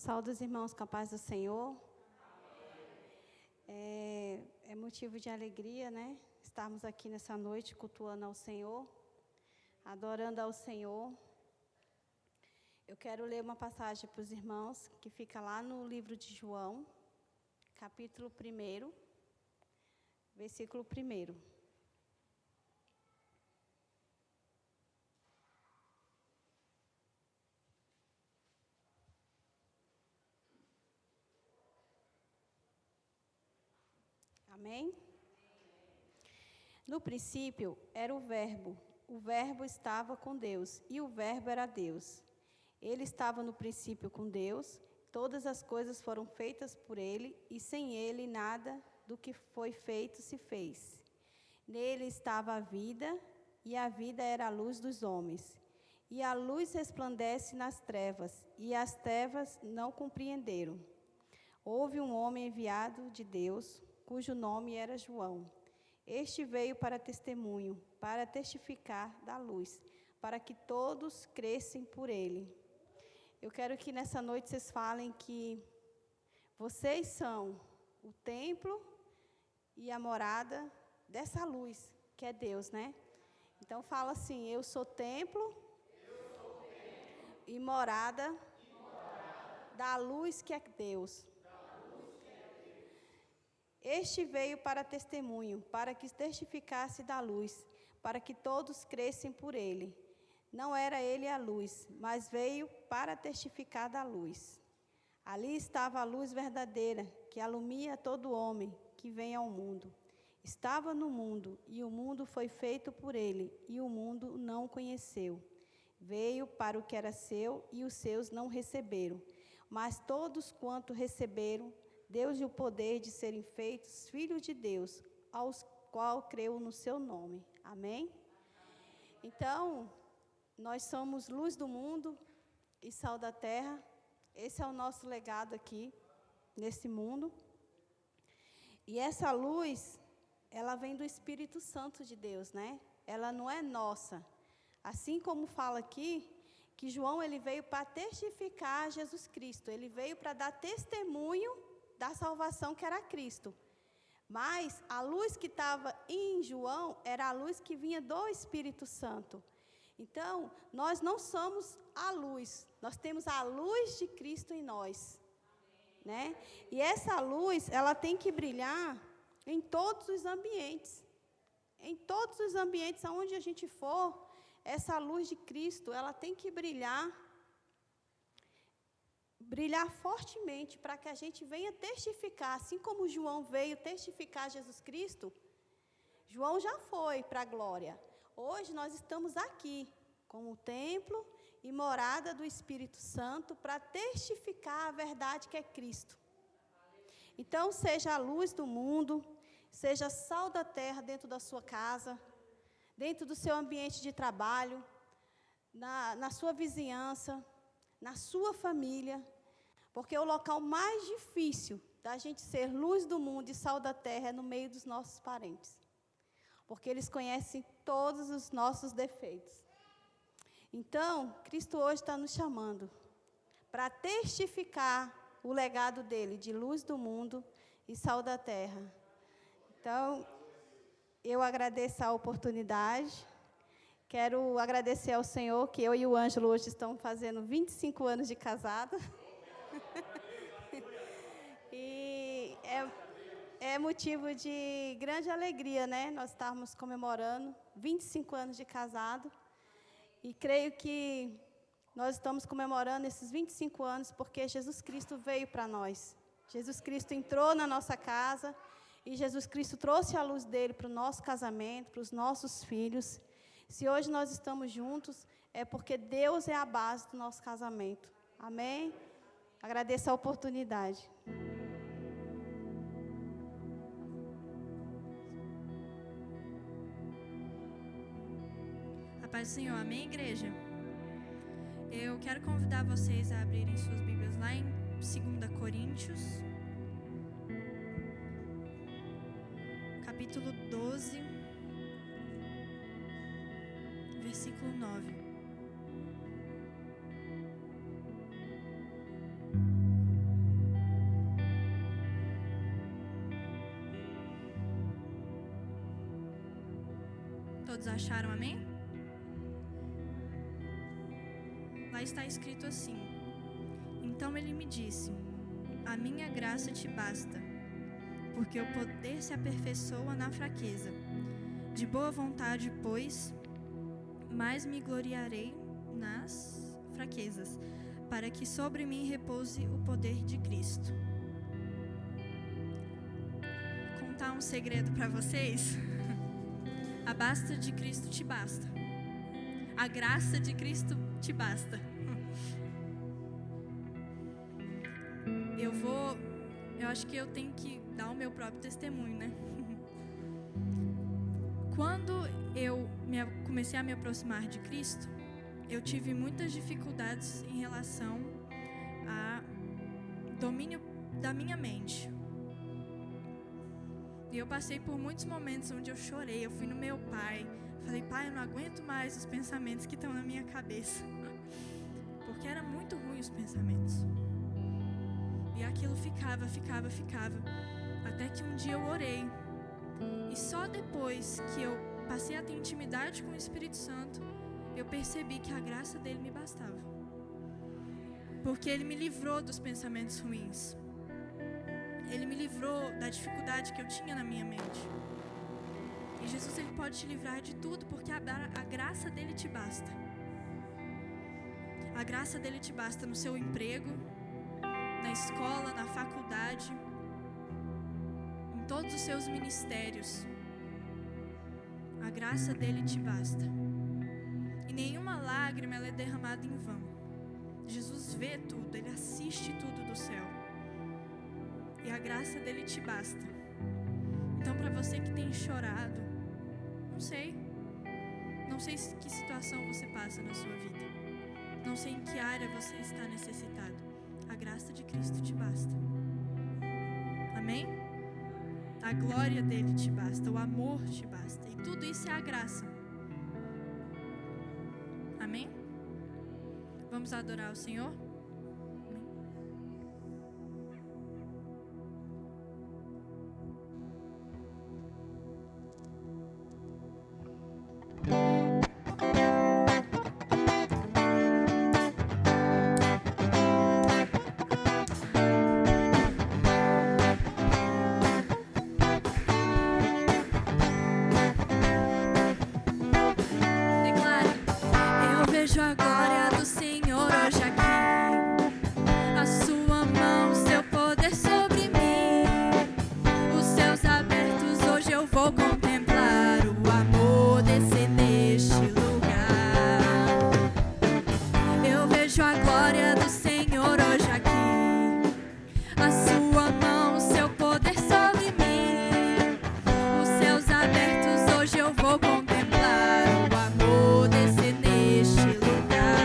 Saúde os irmãos com a paz do Senhor. É motivo de alegria, né? Estarmos aqui nessa noite cultuando ao Senhor, adorando ao Senhor. Eu quero ler uma passagem para os irmãos, que fica lá no livro de João, capítulo 1, versículo 1. Amém? No princípio era o Verbo estava com Deus, e o Verbo era Deus. Ele estava no princípio com Deus, todas as coisas foram feitas por ele, e sem ele nada do que foi feito se fez. Nele estava a vida, e a vida era a luz dos homens. E a luz resplandece nas trevas, e as trevas não compreenderam. Houve um homem enviado de Deus, cujo nome era João. Este veio para testemunho, para testificar da luz, para que todos crescem por ele. Eu quero que nessa noite vocês falem que vocês são o templo e a morada dessa luz, que é Deus, né? Então fala assim: eu sou templo, e morada da luz que é Deus. Este veio para testemunho, para que testificasse da luz, para que todos crescem por ele. Não era ele a luz, mas veio para testificar da luz. Ali estava a luz verdadeira, que alumia todo homem que vem ao mundo. Estava no mundo, e o mundo foi feito por ele, e o mundo não o conheceu. Veio para o que era seu, e os seus não receberam. Mas todos quanto receberam, deu-lhe o poder de serem feitos filhos de Deus, aos qual creu no seu nome. Amém? Então, nós somos luz do mundo e sal da terra. Esse é o nosso legado aqui, nesse mundo. E essa luz, ela vem do Espírito Santo de Deus, né? Ela não é nossa. Assim como fala aqui, que João ele veio para testificar Jesus Cristo. Ele veio para dar testemunho da salvação que era Cristo. Mas a luz que estava em João era a luz que vinha do Espírito Santo. Então, nós não somos a luz, nós temos a luz de Cristo em nós, né? E essa luz, ela tem que brilhar em todos os ambientes. Em todos os ambientes aonde a gente for, essa luz de Cristo, ela tem que brilhar fortemente, para que a gente venha testificar, assim como João veio testificar Jesus Cristo. João já foi para a glória. Hoje nós estamos aqui, como templo e morada do Espírito Santo, para testificar a verdade que é Cristo. Então, seja a luz do mundo, seja sal da terra dentro da sua casa, dentro do seu ambiente de trabalho, na sua vizinhança, na sua família, porque o local mais difícil da gente ser luz do mundo e sal da terra é no meio dos nossos parentes, porque eles conhecem todos os nossos defeitos. Então, Cristo hoje está nos chamando para testificar o legado dele de luz do mundo e sal da terra. Então, eu agradeço a oportunidade. Quero agradecer ao Senhor que eu e o Ângelo hoje estamos fazendo 25 anos de casado. E é motivo de grande alegria, né? Nós estamos comemorando 25 anos de casado. E creio que nós estamos comemorando esses 25 anos porque Jesus Cristo veio para nós. Jesus Cristo entrou na nossa casa e Jesus Cristo trouxe a luz dele para o nosso casamento, para os nossos filhos. Se hoje nós estamos juntos, é porque Deus é a base do nosso casamento. Amém? Agradeço a oportunidade. A paz do Senhor. Amém, igreja? Eu quero convidar vocês a abrirem suas Bíblias lá em 2 Coríntios, capítulo 12, versículo 9. Todos acharam, amém? Lá está escrito assim: então ele me disse: a minha graça te basta, porque o poder se aperfeiçoa na fraqueza. De boa vontade, pois, mais me gloriarei nas fraquezas, para que sobre mim repouse o poder de Cristo. Vou contar um segredo para vocês. A basta de Cristo te basta. A graça de Cristo te basta. Eu acho que eu tenho que dar o meu próprio testemunho, né? Quando eu comecei a me aproximar de Cristo, eu tive muitas dificuldades em relação a domínio da minha mente. E eu passei por muitos momentos onde eu chorei. Eu fui no meu pai, falei: pai, eu não aguento mais os pensamentos que estão na minha cabeça. Porque era muito ruim os pensamentos. E aquilo ficava. Até que um dia eu orei. E só depois que eu passei a ter intimidade com o Espírito Santo, eu percebi que a graça dele me bastava. Porque ele me livrou dos pensamentos ruins. Ele me livrou da dificuldade que eu tinha na minha mente. E Jesus, ele pode te livrar de tudo, porque a graça dele te basta. A graça dele te basta no seu emprego, na escola, na faculdade, em todos os seus ministérios. A graça dele te basta. E nenhuma lágrima ela é derramada em vão. Jesus vê tudo, ele assiste tudo do céu. E a graça dele te basta. Então, para você que tem chorado, não sei que situação você passa na sua vida, não sei em que área você está necessitado, a graça de Cristo te basta. Amém? A glória dele te basta, o amor te basta, e tudo isso é a graça. Amém? Vamos adorar o Senhor? Vejo a glória do Senhor hoje aqui, a sua mão, seu poder sobre mim, os céus abertos, hoje eu vou contemplar o amor descer neste lugar. Eu vejo a glória do Senhor hoje aqui, a sua mão, seu poder sobre mim, os céus abertos, hoje eu vou contemplar o amor descer neste lugar.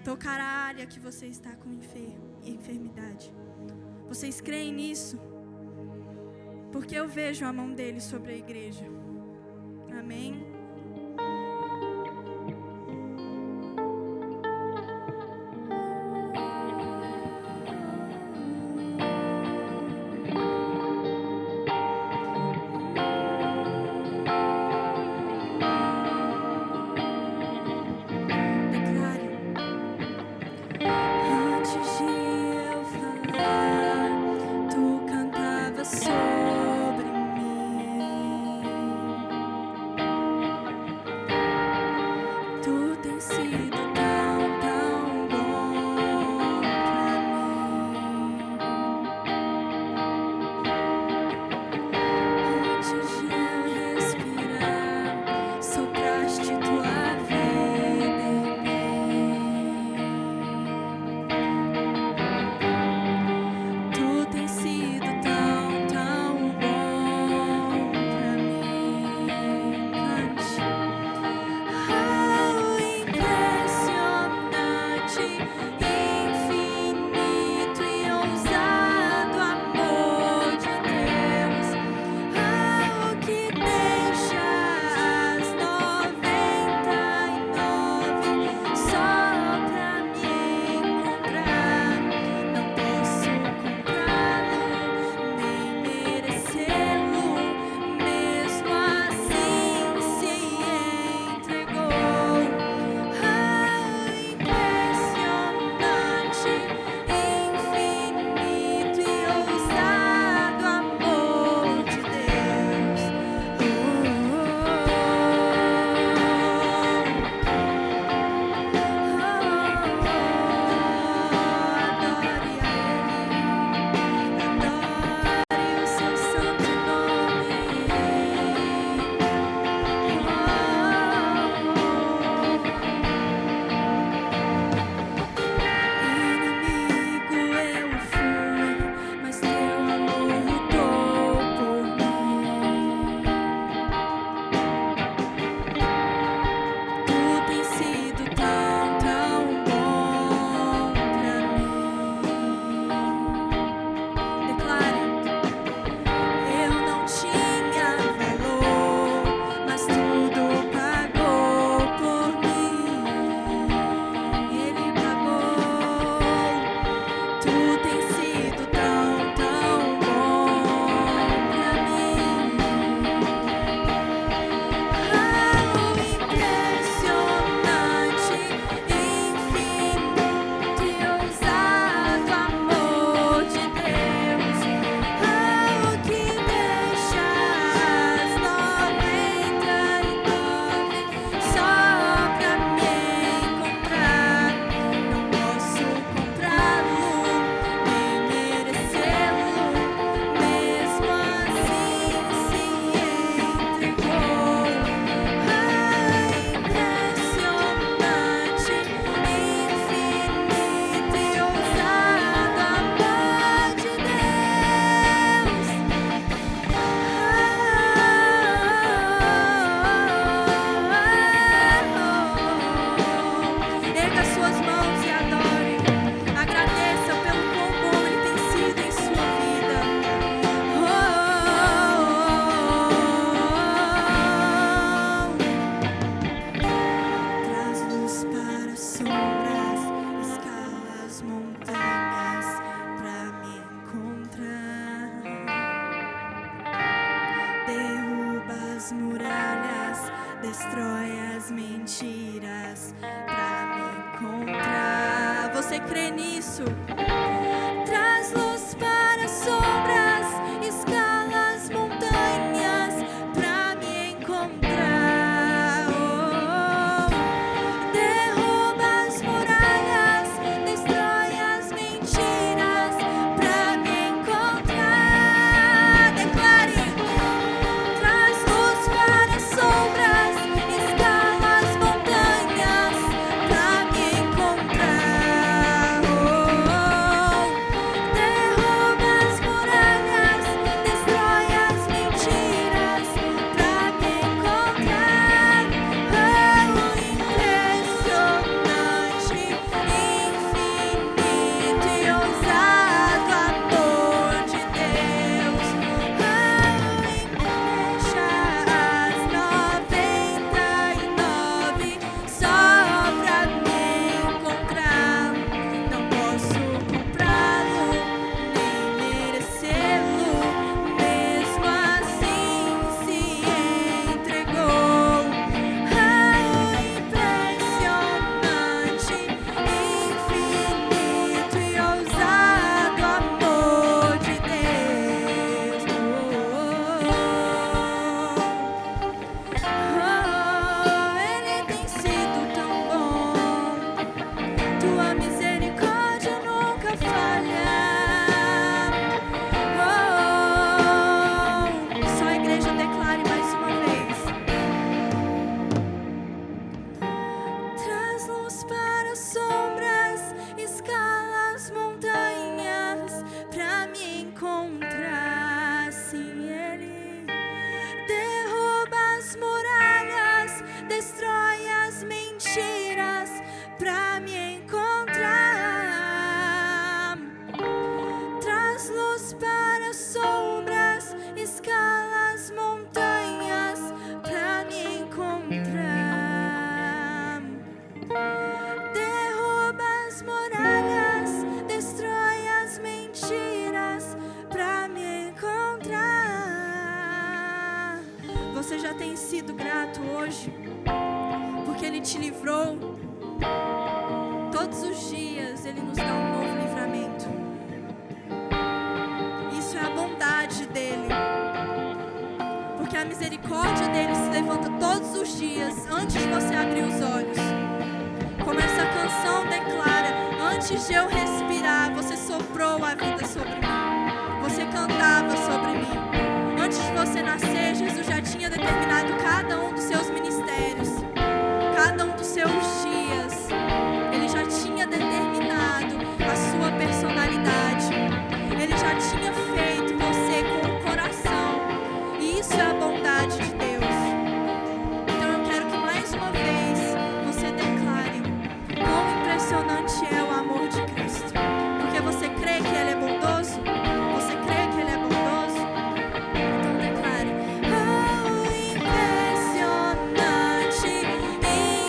tocar a área que você está com enfermidade. Vocês creem nisso? Porque eu vejo a mão dele sobre a igreja. Amém? Você crê nisso? Traz luz para sombras, escala as montanhas pra me encontrar. Derruba as muralhas, destrói as mentiras pra me encontrar. Declare: traz luz para sombras, escala as montanhas pra me encontrar. Ele nos dá um novo livramento. Isso é a bondade dEle. Porque a misericórdia dEle se levanta todos os dias, antes de você abrir os olhos. Como essa canção declara, antes de eu respirar, você soprou a vida sobre mim. Você cantava sobre mim. Antes de você nascer, Jesus já tinha determinado cada um dos seus ministérios, cada um dos seus dias. Ele já tinha determinado a sua personalidade. Ele já tinha feito você com o coração. E isso é a bondade de Deus. Então eu quero que mais uma vez você declare quão impressionante é o amor de Cristo. Porque você crê que Ele é bondoso? Você crê que Ele é bondoso? Então declare: oh, impressionante,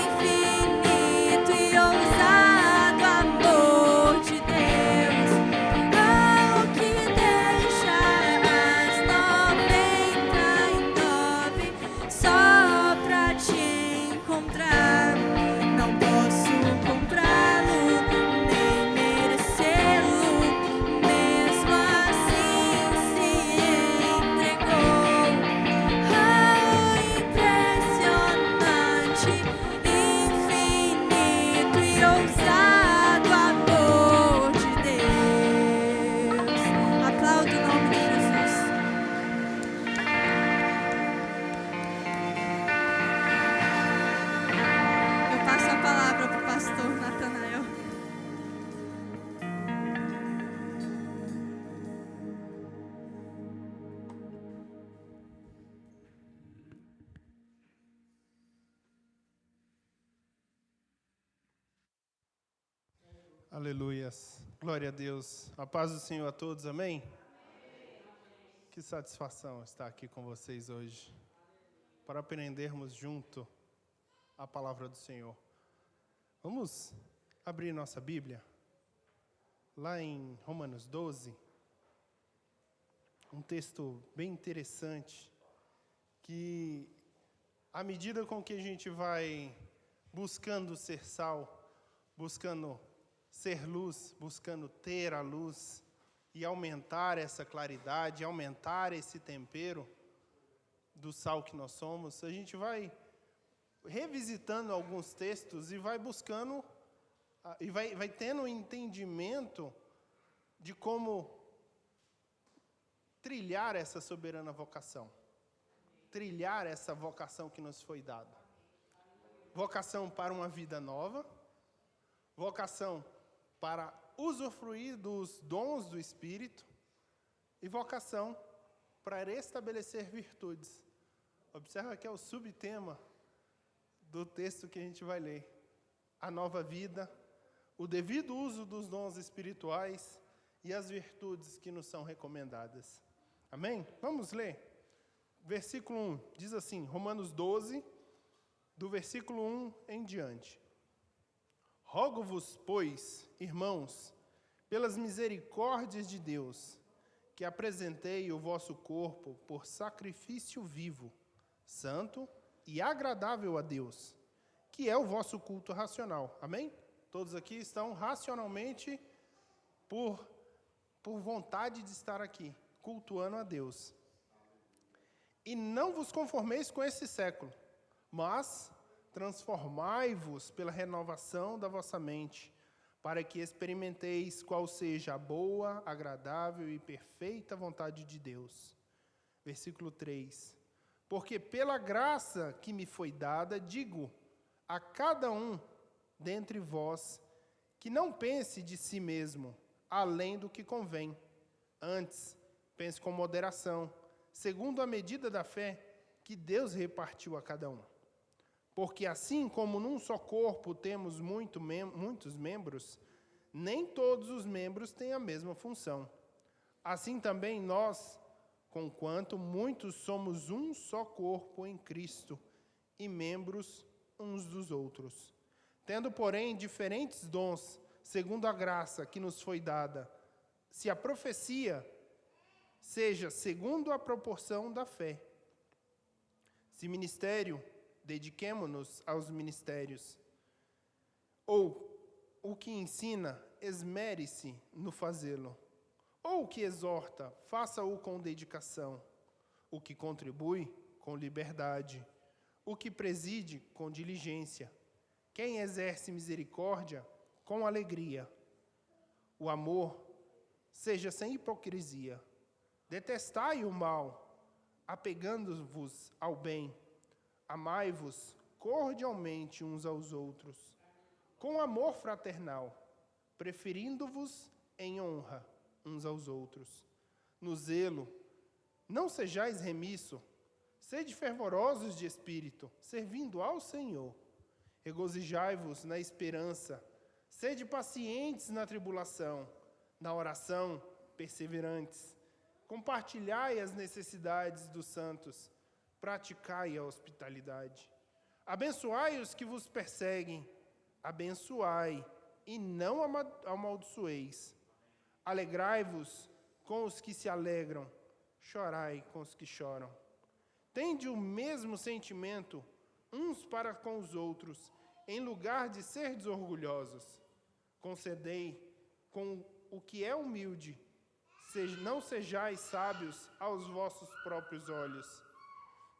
infinito e ousado amor de Deus. Oh, que deixa as 99 só pra te encontrar. Não posso comprá-lo, nem merecê-lo, mesmo assim se entregou. Oh, impressionante, infinito e ousado amor de Deus. Aplauda o nome de Jesus. Eu passo a palavra para o pastor Natanael. Aleluias. Glória a Deus. A paz do Senhor a todos, amém? Que satisfação estar aqui com vocês hoje, para aprendermos junto a palavra do Senhor. Vamos abrir nossa Bíblia, lá em Romanos 12, um texto bem interessante, que à medida com que a gente vai buscando ser sal, buscando ser luz, buscando ter a luz e aumentar essa claridade, aumentar esse tempero do sal que nós somos, a gente vai revisitando alguns textos e vai buscando, e vai tendo um entendimento de como trilhar essa soberana vocação, trilhar essa vocação que nos foi dada. Vocação para uma vida nova, vocação para usufruir dos dons do Espírito e vocação para restabelecer virtudes. Observa que é o subtema do texto que a gente vai ler. A nova vida, o devido uso dos dons espirituais e as virtudes que nos são recomendadas. Amém? Vamos ler. Versículo 1 diz assim, Romanos 12, do versículo 1 em diante. Rogo-vos, pois, irmãos, pelas misericórdias de Deus, que apresentei o vosso corpo por sacrifício vivo, santo e agradável a Deus, que é o vosso culto racional. Amém? Todos aqui estão racionalmente por vontade de estar aqui, cultuando a Deus. E não vos conformeis com esse século, mas transformai-vos pela renovação da vossa mente, para que experimenteis qual seja a boa, agradável e perfeita vontade de Deus. Versículo 3. Porque pela graça que me foi dada, digo a cada um dentre vós, que não pense de si mesmo, além do que convém. Antes, pense com moderação, segundo a medida da fé que Deus repartiu a cada um. Porque assim como num só corpo temos muitos membros, nem todos os membros têm a mesma função. Assim também nós, conquanto muitos somos um só corpo em Cristo, e membros uns dos outros. Tendo, porém, diferentes dons, segundo a graça que nos foi dada, se a profecia seja segundo a proporção da fé. Se ministério, dediquemo-nos aos ministérios. Ou o que ensina, esmere-se no fazê-lo. Ou o que exorta, faça-o com dedicação. O que contribui, com liberdade. O que preside, com diligência. Quem exerce misericórdia, com alegria. O amor, seja sem hipocrisia. Detestai o mal, apegando-vos ao bem. Amai-vos cordialmente uns aos outros, com amor fraternal, preferindo-vos em honra uns aos outros. No zelo, não sejais remisso, sede fervorosos de espírito, servindo ao Senhor. Regozijai-vos na esperança, sede pacientes na tribulação, na oração, perseverantes. Compartilhai as necessidades dos santos, praticai a hospitalidade. Abençoai os que vos perseguem, abençoai e não amaldiçoeis. Alegrai-vos com os que se alegram, chorai com os que choram. Tende o mesmo sentimento uns para com os outros, em lugar de serdes orgulhosos. Concedei com o que é humilde, não sejais sábios aos vossos próprios olhos.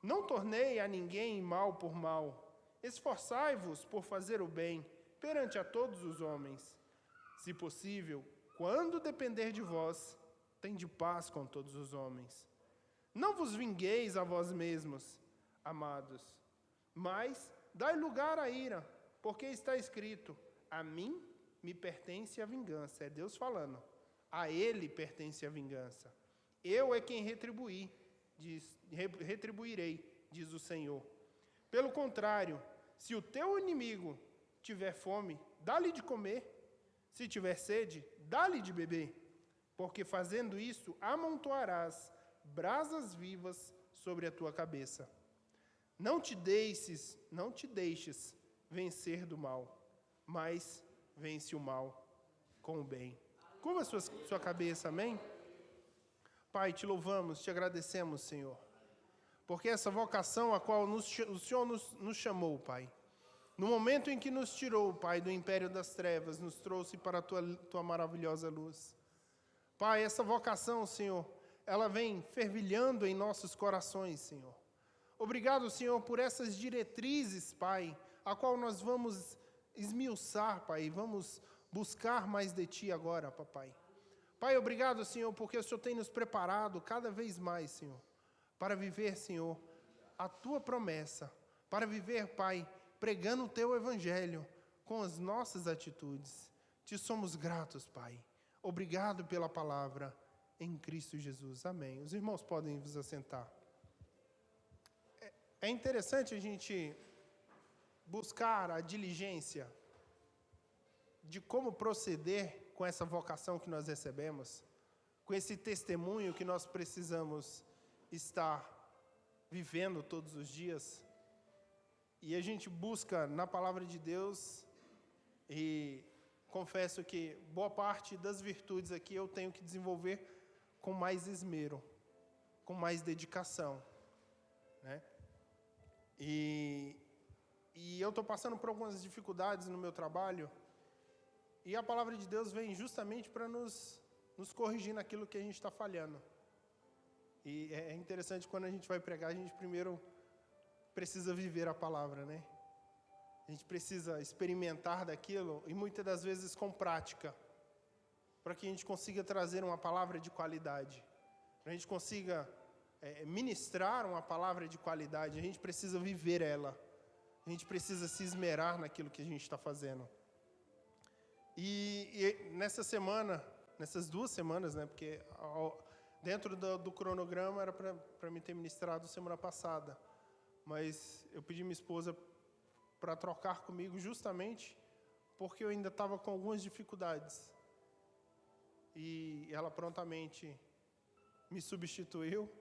Não tornei a ninguém mal por mal. Esforçai-vos por fazer o bem perante a todos os homens. Se possível, quando depender de vós, tende paz com todos os homens. Não vos vingueis a vós mesmos, amados, mas dai lugar à ira, porque está escrito: a mim me pertence a vingança. É Deus falando. A ele pertence a vingança. Eu é quem retribuirei, diz o Senhor. Pelo contrário, se o teu inimigo tiver fome, dá-lhe de comer. Se tiver sede, dá-lhe de beber. Porque fazendo isso, amontoarás brasas vivas sobre a tua cabeça. Não te deixes vencer do mal, mas vence o mal com o bem. Curva sua cabeça, amém? Pai, te louvamos, te agradecemos, Senhor, porque essa vocação a qual o Senhor nos chamou, Pai, no momento em que nos tirou, Pai, do império das trevas, nos trouxe para a tua maravilhosa luz. Pai, essa vocação, Senhor, ela vem fervilhando em nossos corações, Senhor. Obrigado, Senhor, por essas diretrizes, Pai, a qual nós vamos esmiuçar, Pai, vamos buscar mais de Ti agora, Papai. Pai, obrigado, Senhor, porque o Senhor tem nos preparado cada vez mais, Senhor, para viver, Senhor, a Tua promessa, para viver, Pai, pregando o Teu Evangelho com as nossas atitudes. Te somos gratos, Pai. Obrigado pela palavra em Cristo Jesus. Amém. Os irmãos podem vos assentar. É interessante a gente buscar a diligência de como proceder com essa vocação que nós recebemos, com esse testemunho que nós precisamos estar vivendo todos os dias. E a gente busca na palavra de Deus, e confesso que boa parte das virtudes aqui eu tenho que desenvolver com mais esmero, com mais dedicação, né? E eu estou passando por algumas dificuldades no meu trabalho, e a palavra de Deus vem justamente para nos corrigir naquilo que a gente está falhando. E é interessante, quando a gente vai pregar, a gente primeiro precisa viver a palavra, né? A gente precisa experimentar daquilo, e muitas das vezes com prática, para que a gente consiga trazer uma palavra de qualidade, para a gente consiga ministrar uma palavra de qualidade. A gente precisa viver ela, a gente precisa se esmerar naquilo que a gente está fazendo. E nessa semana, nessas 2 semanas, né, porque dentro do cronograma era para me ter ministrado semana passada, mas eu pedi minha esposa para trocar comigo justamente porque eu ainda estava com algumas dificuldades. E ela prontamente me substituiu,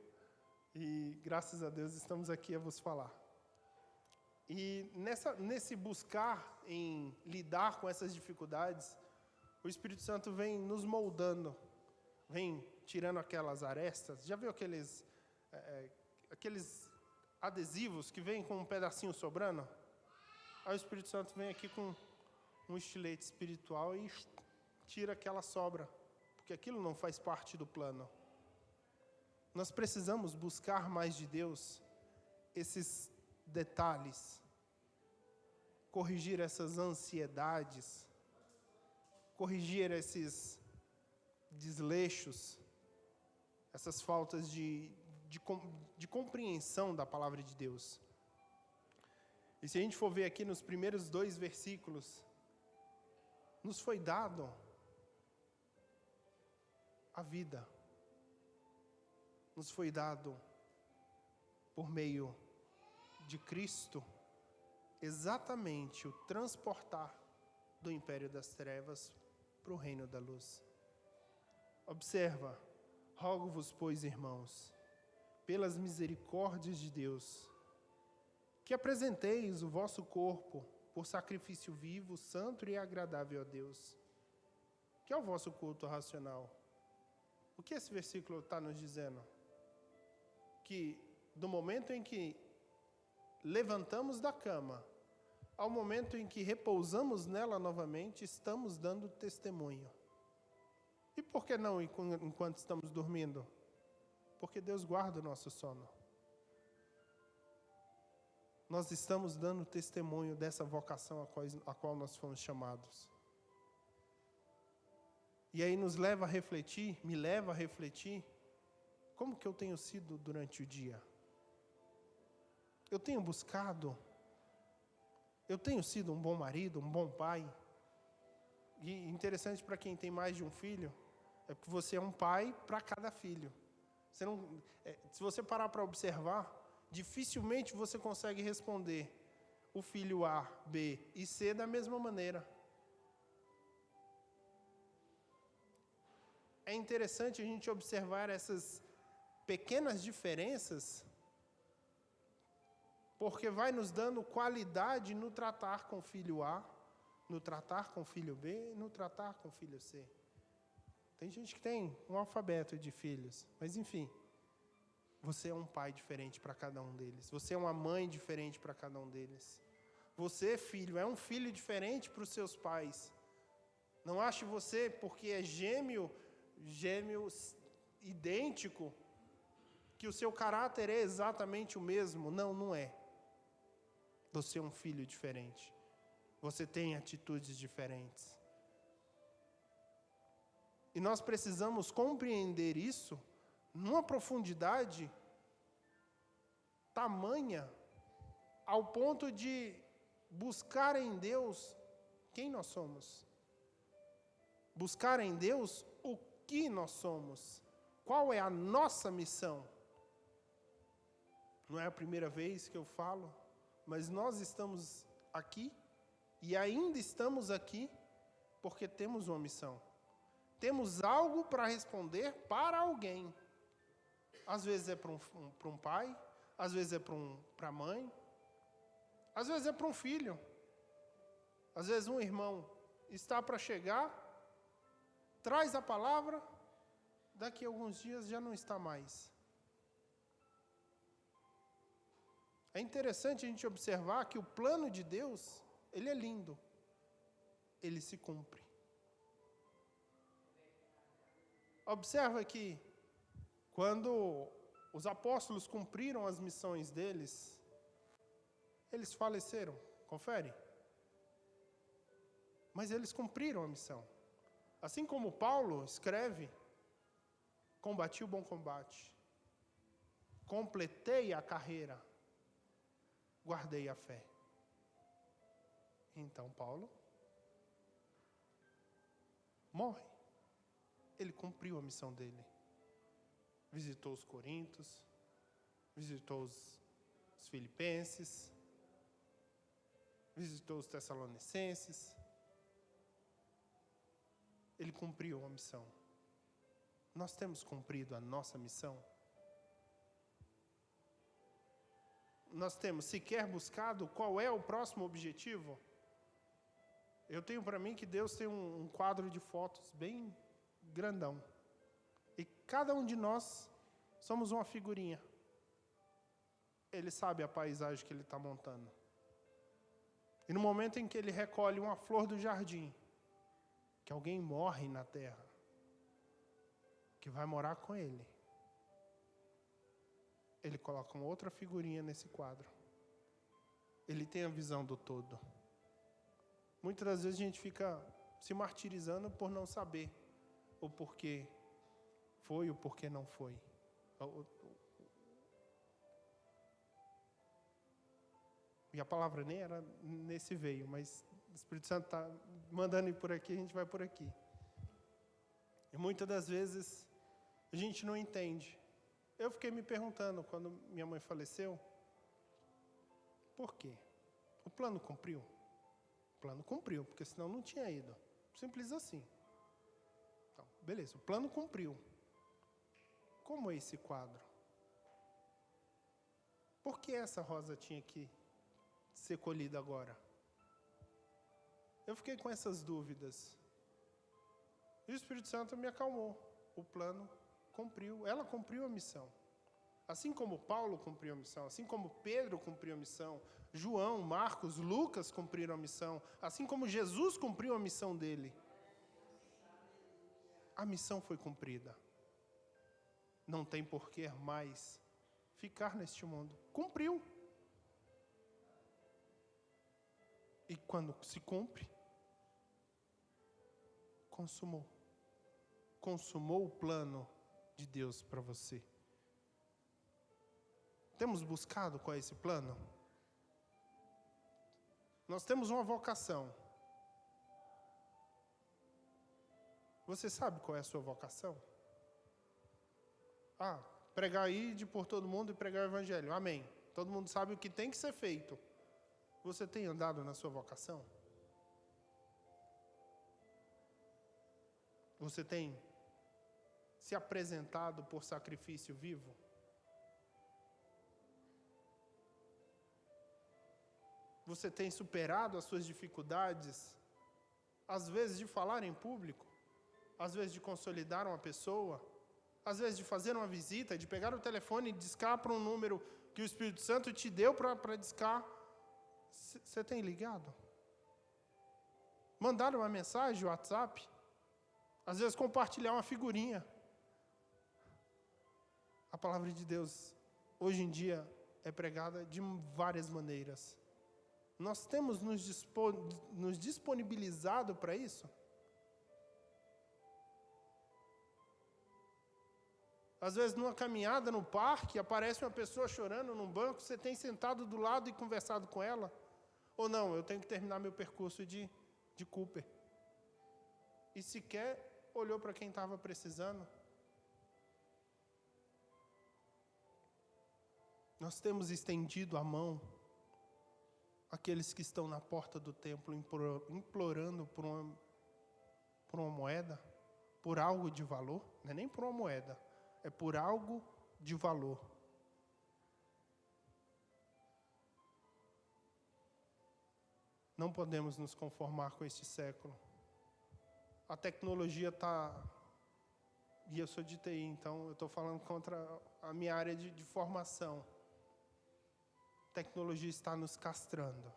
e graças a Deus estamos aqui a vos falar. E nesse buscar em lidar com essas dificuldades, o Espírito Santo vem nos moldando, vem tirando aquelas arestas. Já viu aqueles adesivos que vêm com um pedacinho sobrando? Aí o Espírito Santo vem aqui com um estilete espiritual e tira aquela sobra, porque aquilo não faz parte do plano. Nós precisamos buscar mais de Deus, esses detalhes, corrigir essas ansiedades, corrigir esses desleixos, essas faltas de compreensão da palavra de Deus. E se a gente for ver aqui nos primeiros 2 versículos, nos foi dado a vida, nos foi dado por meio de Cristo exatamente o transportar do império das trevas para o reino da luz. Observa: rogo-vos, pois, irmãos, pelas misericórdias de Deus, que apresenteis o vosso corpo por sacrifício vivo, santo e agradável a Deus, que é o vosso culto racional. O que esse versículo está nos dizendo? Que do momento em que levantamos da cama ao momento em que repousamos nela novamente, estamos dando testemunho. E por que não enquanto estamos dormindo? Porque Deus guarda o nosso sono. Nós estamos dando testemunho dessa vocação a qual nós fomos chamados. E aí nos leva a refletir, me leva a refletir, como que eu tenho sido durante o dia? Eu tenho buscado, eu tenho sido um bom marido, um bom pai. E interessante para quem tem mais de um filho, é porque você é um pai para cada filho. Se você parar para observar, dificilmente você consegue responder o filho A, B e C da mesma maneira. É interessante a gente observar essas pequenas diferenças, porque vai nos dando qualidade no tratar com o filho A, no tratar com o filho B, no tratar com o filho C. Tem gente que tem um alfabeto de filhos, mas enfim, você é um pai diferente para cada um deles. Você é uma mãe diferente para cada um deles. Você, filho, é um filho diferente para os seus pais. Não ache você, porque é gêmeo idêntico, que o seu caráter é exatamente o mesmo. Não, não é. Você é um filho diferente. Você tem atitudes diferentes. E nós precisamos compreender isso numa profundidade tamanha, ao ponto de buscar em Deus quem nós somos. Buscar em Deus o que nós somos. Qual é a nossa missão? Não é a primeira vez que eu falo, mas nós estamos aqui e ainda estamos aqui porque temos uma missão. Temos algo para responder para alguém. Às vezes é para um pai, às vezes é para a mãe, às vezes é para um filho. Às vezes um irmão está para chegar, traz a palavra, daqui a alguns dias já não está mais. É interessante a gente observar que o plano de Deus, ele é lindo, ele se cumpre. Observa que quando os apóstolos cumpriram as missões deles, eles faleceram, confere? Mas eles cumpriram a missão. Assim como Paulo escreve, combati o bom combate, completei a carreira, guardei a fé. Então Paulo morre. Ele cumpriu a missão dele. Visitou os Coríntios, visitou os Filipenses, visitou os Tessalonicenses. Ele cumpriu a missão. Nós temos cumprido a nossa missão? Nós temos sequer buscado qual é o próximo objetivo? Eu tenho para mim que Deus tem um quadro de fotos bem grandão. E cada um de nós somos uma figurinha. Ele sabe a paisagem que ele está montando. E no momento em que ele recolhe uma flor do jardim, que alguém morre na terra, que vai morar com ele, ele coloca uma outra figurinha nesse quadro. Ele tem a visão do todo. Muitas das vezes a gente fica se martirizando por não saber o porquê foi, o porquê não foi. E a palavra nem era nesse veio, mas o Espírito Santo está mandando ir por aqui, a gente vai por aqui. E muitas das vezes a gente não entende. Eu fiquei me perguntando, quando minha mãe faleceu, por quê? O plano cumpriu? O plano cumpriu, porque senão não tinha ido. Simples assim. Então, beleza, o plano cumpriu. Como é esse quadro? Por que essa rosa tinha que ser colhida agora? Eu fiquei com essas dúvidas. E o Espírito Santo me acalmou. O plano cumpriu. Ela cumpriu a missão. Assim como Paulo cumpriu a missão, assim como Pedro cumpriu a missão, João, Marcos, Lucas cumpriram a missão, assim como Jesus cumpriu a missão dele. A missão foi cumprida. Não tem por que mais ficar neste mundo. Cumpriu. E quando se cumpre, consumou. Consumou o plano de Deus para você. Temos buscado qual é esse plano? Nós temos uma vocação. Você sabe qual é a sua vocação? Pregar aí por todo mundo e pregar o Evangelho. Amém. Todo mundo sabe o que tem que ser feito. Você tem andado na sua vocação? Você tem se apresentado por sacrifício vivo? Você tem superado as suas dificuldades, às vezes de falar em público, às vezes de consolidar uma pessoa, às vezes de fazer uma visita, de pegar o telefone e discar para um número que o Espírito Santo te deu para discar. Você tem ligado? Mandar uma mensagem, WhatsApp, às vezes compartilhar uma figurinha. A palavra de Deus, hoje em dia, é pregada de várias maneiras. Nós temos nos disponibilizado para isso? Às vezes, numa caminhada no parque, aparece uma pessoa chorando num banco, você tem sentado do lado e conversado com ela? Ou não, eu tenho que terminar meu percurso de Cooper. E sequer olhou para quem estava precisando? Nós temos estendido a mão àqueles que estão na porta do templo implorando por uma moeda, por algo de valor. Não é nem por uma moeda, é por algo de valor. Não podemos nos conformar com este século. A tecnologia está... E eu sou de TI, então eu estou falando contra a minha área de formação. A tecnologia está nos castrando.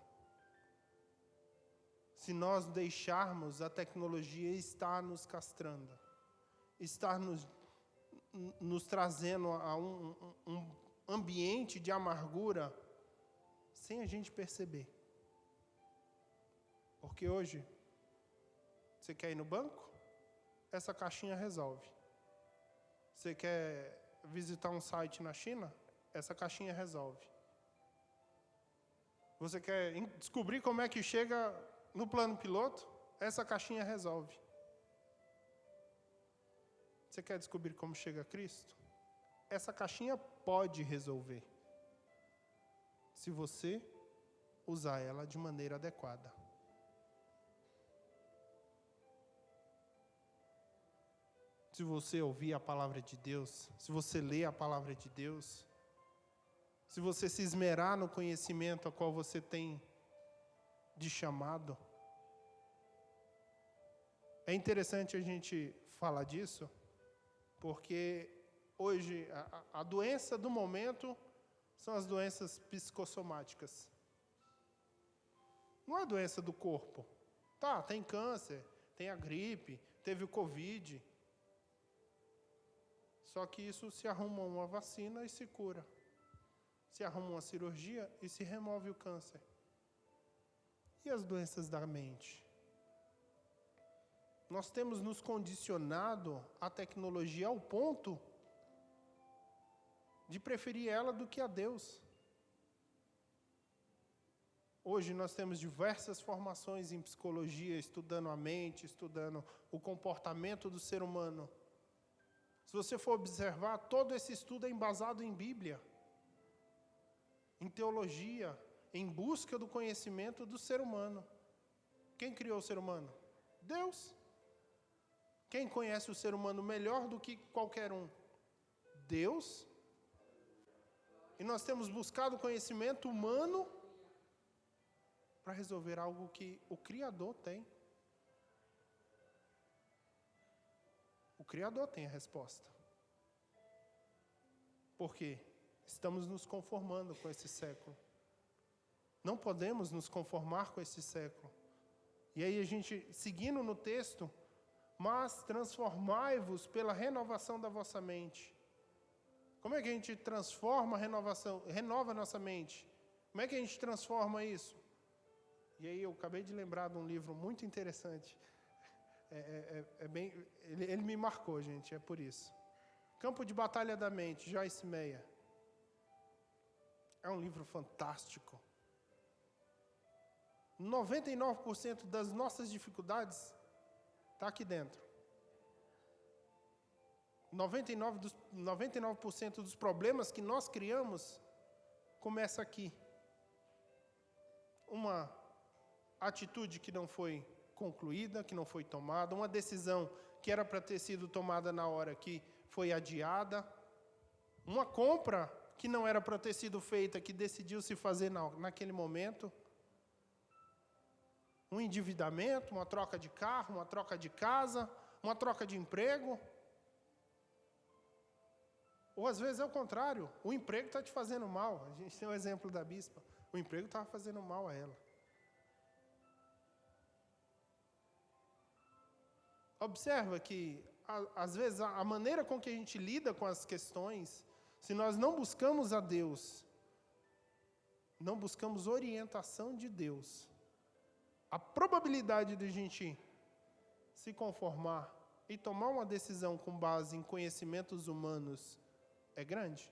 Se nós deixarmos, a tecnologia está nos castrando. Está nos trazendo a um ambiente de amargura sem a gente perceber. Porque hoje, você quer ir no banco? Essa caixinha resolve. Você quer visitar um site na China? Essa caixinha resolve. Você quer descobrir como é que chega no plano piloto? Essa caixinha resolve. Você quer descobrir como chega a Cristo? Essa caixinha pode resolver, se você usar ela de maneira adequada. Se você ouvir a palavra de Deus, se você ler a palavra de Deus, se você se esmerar no conhecimento a qual você tem de chamado. É interessante a gente falar disso, porque hoje a doença do momento são as doenças psicossomáticas. Não é doença do corpo. Tá, tem câncer, tem a gripe, teve o Covid. Só que isso se arruma uma vacina e se cura. Se arruma uma cirurgia e se remove o câncer. E as doenças da mente? Nós temos nos condicionado à tecnologia ao ponto de preferir ela do que a Deus. Hoje nós temos diversas formações em psicologia, estudando a mente, estudando o comportamento do ser humano. Se você for observar, todo esse estudo é embasado em Bíblia, em teologia, em busca do conhecimento do ser humano. Quem criou o ser humano? Deus. Quem conhece o ser humano melhor do que qualquer um? Deus. E nós temos buscado o conhecimento humano para resolver algo que o Criador tem. O Criador tem a resposta. Por quê? Estamos nos conformando com esse século. Não podemos nos conformar com esse século. E aí a gente, seguindo no texto, mas transformai-vos pela renovação da vossa mente. Como é que a gente transforma a renovação, renova a nossa mente? Como é que a gente transforma isso? E aí eu acabei de lembrar de um livro muito interessante. Ele me marcou, gente, é por isso. Campo de Batalha da Mente, Joyce Meyer. É um livro fantástico. 99% das nossas dificuldades está aqui dentro. 99% dos problemas que nós criamos começa aqui. Uma atitude que não foi concluída, que não foi tomada, uma decisão que era para ter sido tomada na hora que foi adiada, uma compra que não era para ter sido feita, que decidiu se fazer naquele momento, um endividamento, uma troca de carro, uma troca de casa, uma troca de emprego. Ou às vezes é o contrário, o emprego está te fazendo mal. A gente tem o exemplo da bispa, o emprego estava fazendo mal a ela. Observa que, às vezes, a maneira com que a gente lida com as questões, se nós não buscamos a Deus, não buscamos orientação de Deus, a probabilidade de a gente se conformar e tomar uma decisão com base em conhecimentos humanos é grande.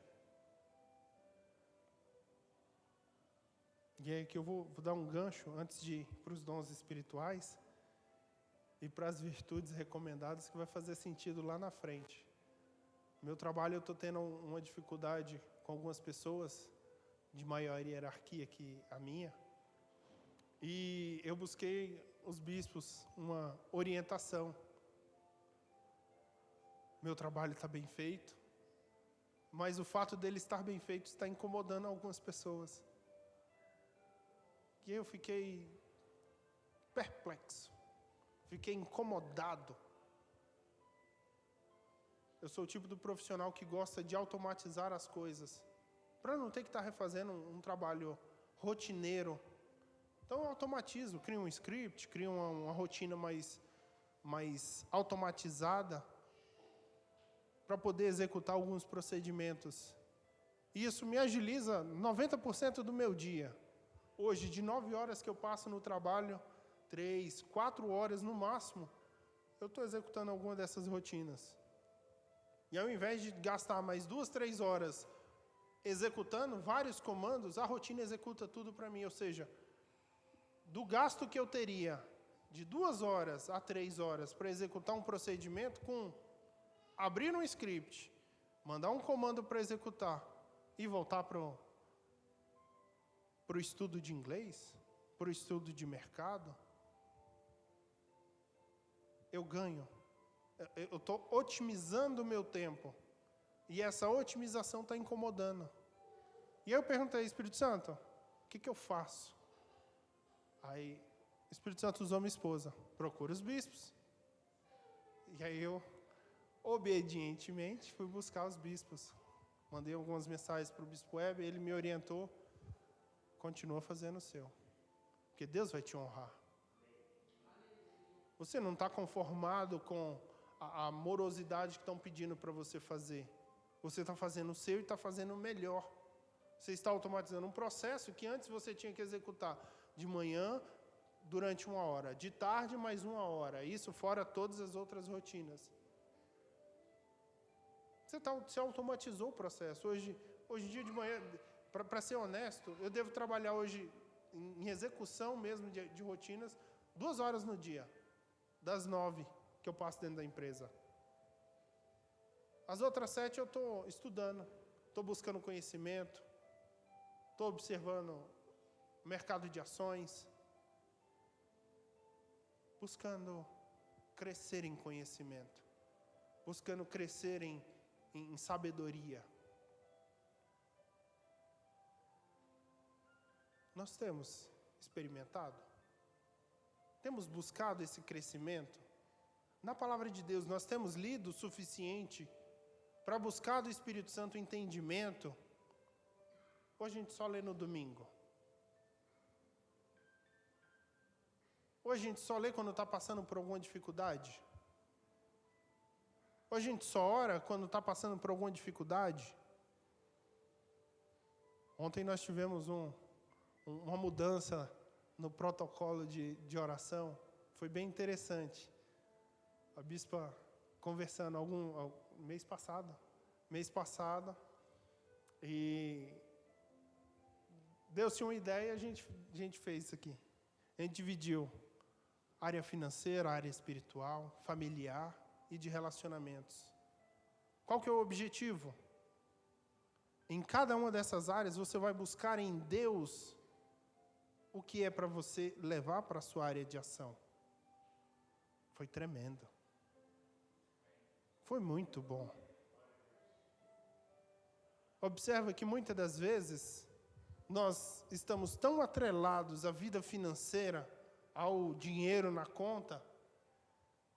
E é que eu vou dar um gancho antes de ir para os dons espirituais e para as virtudes recomendadas, que vai fazer sentido lá na frente. No meu trabalho eu estou tendo uma dificuldade com algumas pessoas de maior hierarquia que a minha, e eu busquei os bispos uma orientação. Meu trabalho está bem feito, mas o fato dele estar bem feito está incomodando algumas pessoas. E eu fiquei perplexo. Fiquei incomodado. Eu sou o tipo do profissional que gosta de automatizar as coisas, para não ter que estar refazendo um trabalho rotineiro. Então eu automatizo, crio um script, crio uma rotina mais automatizada, para poder executar alguns procedimentos. E isso me agiliza 90% do meu dia. Hoje, de 9 horas que eu passo no trabalho, 3, 4 horas no máximo, eu estou executando alguma dessas rotinas. E ao invés de gastar mais 2, 3 horas executando vários comandos, a rotina executa tudo para mim. Ou seja, do gasto que eu teria de 2 horas a 3 horas para executar um procedimento, com abrir um script, mandar um comando para executar e voltar para o estudo de inglês, para o estudo de mercado, eu ganho. Eu estou otimizando o meu tempo. E essa otimização está incomodando. E aí eu perguntei, Espírito Santo, o que eu faço? Aí, o Espírito Santo usou minha esposa. Procura os bispos. E aí eu, obedientemente, fui buscar os bispos. Mandei algumas mensagens para o bispo Web, ele me orientou. Continua fazendo o seu. Porque Deus vai te honrar. Você não está conformado com a morosidade que estão pedindo para você fazer. Você está fazendo o seu e está fazendo o melhor. Você está automatizando um processo que antes você tinha que executar de manhã, durante 1 hora, de tarde, mais 1 hora. Isso fora todas as outras rotinas. Você automatizou o processo. Hoje em dia de manhã, para ser honesto, eu devo trabalhar hoje em execução mesmo de rotinas, 2 horas no dia, das 9 que eu passo dentro da empresa. As outras 7 eu estou estudando, estou buscando conhecimento, estou observando o mercado de ações, buscando crescer em conhecimento, buscando crescer em sabedoria. Nós temos experimentado? Temos buscado esse crescimento? Na palavra de Deus, nós temos lido o suficiente para buscar do Espírito Santo entendimento? Ou a gente só lê no domingo? Ou a gente só lê quando está passando por alguma dificuldade? Ou a gente só ora quando está passando por alguma dificuldade? Ontem nós tivemos uma mudança no protocolo de oração. Foi bem interessante. A bispa conversando mês passado, e deu-se uma ideia e a gente fez isso aqui. A gente dividiu área financeira, área espiritual, familiar e de relacionamentos. Qual que é o objetivo? Em cada uma dessas áreas, você vai buscar em Deus o que é para você levar para a sua área de ação. Foi tremendo. Foi muito bom. Observa que muitas das vezes nós estamos tão atrelados à vida financeira, ao dinheiro na conta,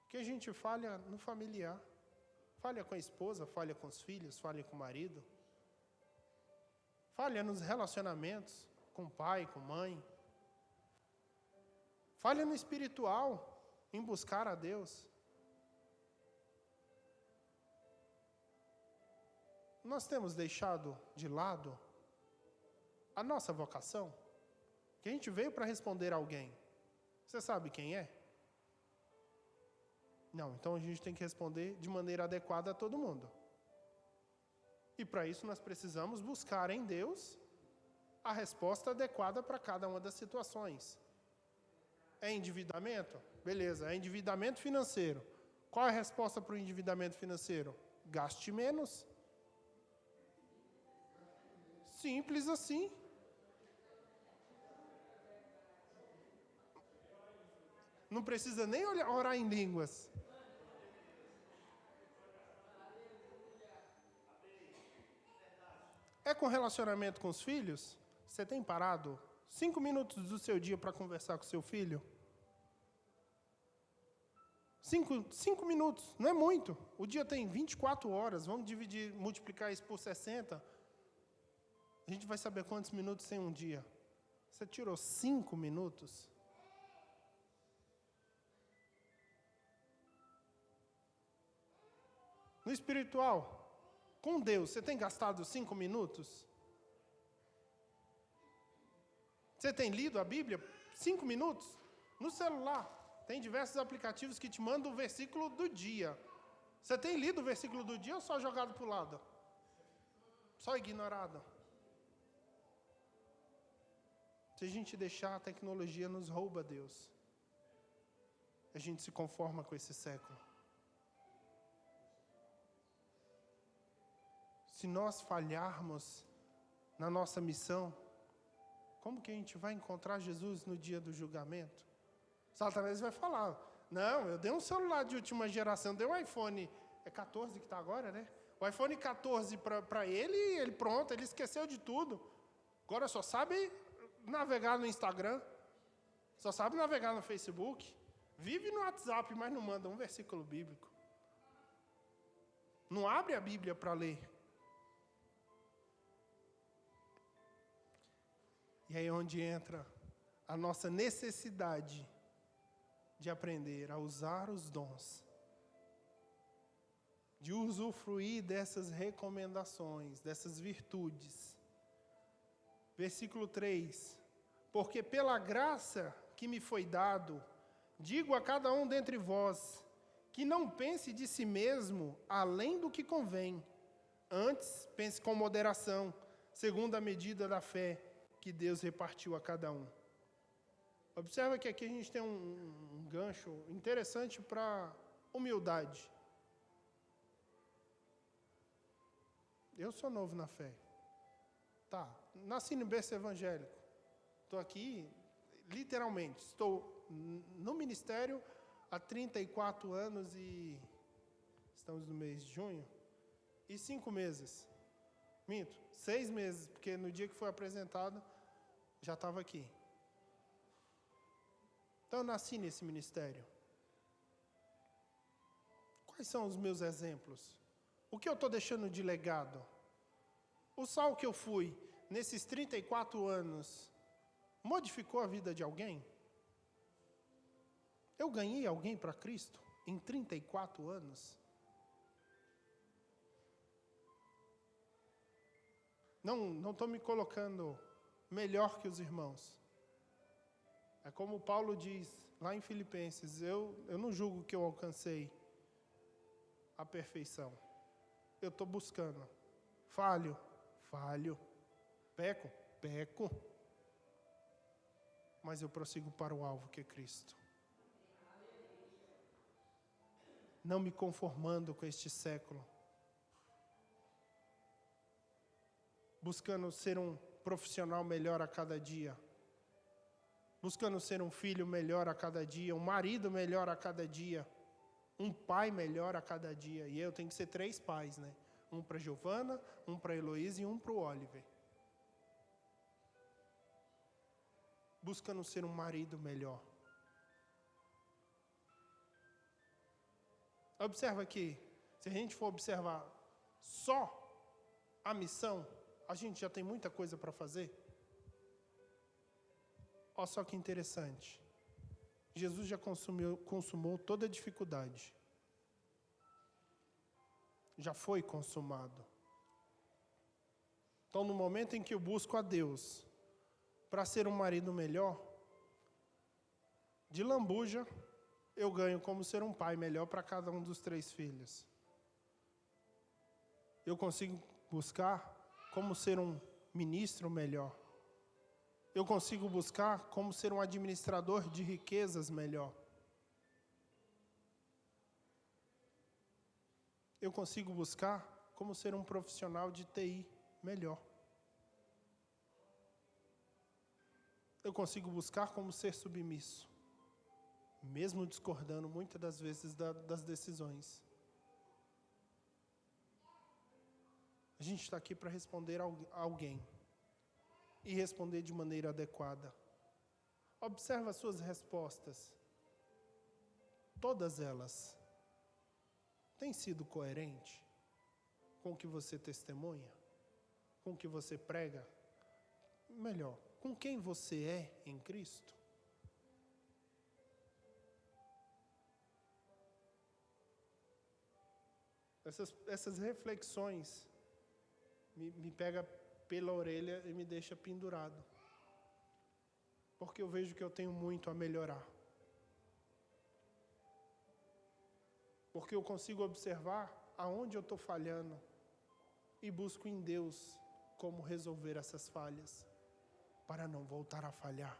que a gente falha no familiar. Falha com a esposa, falha com os filhos, falha com o marido. Falha nos relacionamentos com o pai, com a mãe. Falha no espiritual, em buscar a Deus. Nós temos deixado de lado a nossa vocação, que a gente veio para responder a alguém. Você sabe quem é? Não, então a gente tem que responder de maneira adequada a todo mundo. E para isso nós precisamos buscar em Deus a resposta adequada para cada uma das situações. É endividamento? Beleza, é endividamento financeiro. Qual é a resposta para o endividamento financeiro? Gaste menos. Simples assim. Não precisa nem orar em línguas. É com relacionamento com os filhos? Você tem parado 5 minutos do seu dia para conversar com seu filho? 5 minutos, não é muito. O dia tem 24 horas, vamos multiplicar isso por 60. A gente vai saber quantos minutos tem um dia. Você tirou 5 minutos? No espiritual, com Deus, você tem gastado 5 minutos? Você tem lido a Bíblia 5 minutos? No celular, tem diversos aplicativos que te mandam o versículo do dia. Você tem lido o versículo do dia ou só jogado para o lado? Só ignorado? Se a gente deixar, a tecnologia nos rouba Deus. A gente se conforma com esse século. Se nós falharmos na nossa missão, como que a gente vai encontrar Jesus no dia do julgamento? Satanás vai falar, não, eu dei um celular de última geração, dei um iPhone, é 14 que está agora, né? O iPhone 14 para ele, ele pronto, ele esqueceu de tudo. Agora só sabe navegar no Instagram, só sabe navegar no Facebook, vive no WhatsApp, mas não manda um versículo bíblico. Não abre a Bíblia para ler. E aí é onde entra a nossa necessidade de aprender a usar os dons, de usufruir dessas recomendações, dessas virtudes. Versículo 3: porque pela graça que me foi dado, digo a cada um dentre vós, que não pense de si mesmo além do que convém. Antes, pense com moderação, segundo a medida da fé que Deus repartiu a cada um. Observa que aqui a gente tem um gancho interessante para humildade. Eu sou novo na fé. Tá, nasci no berço evangélico. Estou aqui, literalmente, estou no ministério há 34 anos e estamos no mês de junho, e 5 meses. Minto, 6 meses, porque no dia que foi apresentado, já estava aqui. Então eu nasci nesse ministério. Quais são os meus exemplos? O que eu estou deixando de legado? O sal que eu fui nesses 34 anos modificou a vida de alguém? Eu ganhei alguém para Cristo em 34 anos? Não estou me colocando melhor que os irmãos. É como Paulo diz lá em Filipenses, eu não julgo que eu alcancei a perfeição. Eu estou buscando. Falho. Peco. Mas eu prossigo para o alvo que é Cristo. Não me conformando com este século. Buscando ser um profissional melhor a cada dia. Buscando ser um filho melhor a cada dia, um marido melhor a cada dia, um pai melhor a cada dia. E eu tenho que ser 3 pais, né? Um para a Giovana, um para a Heloísa e um para o Oliver. Buscando ser um marido melhor. Observa aqui, se a gente for observar só a missão, a gente já tem muita coisa para fazer. Olha só que interessante. Jesus já consumou toda a dificuldade. Já foi consumado. Então, no momento em que eu busco a Deus para ser um marido melhor, de lambuja, eu ganho como ser um pai melhor para cada um dos 3 filhos. Eu consigo buscar como ser um ministro melhor. Eu consigo buscar como ser um administrador de riquezas melhor. Eu consigo buscar como ser um profissional de TI melhor. Eu consigo buscar como ser submisso, mesmo discordando muitas das vezes das decisões. A gente está aqui para responder a alguém. E responder de maneira adequada. Observa as suas respostas. Todas elas têm sido coerentes com o que você testemunha, com o que você prega, melhor, com quem você é em Cristo? Essas reflexões me pegam pela orelha e me deixa pendurado. Porque eu vejo que eu tenho muito a melhorar. Porque eu consigo observar aonde eu estou falhando e busco em Deus como resolver essas falhas, para não voltar a falhar.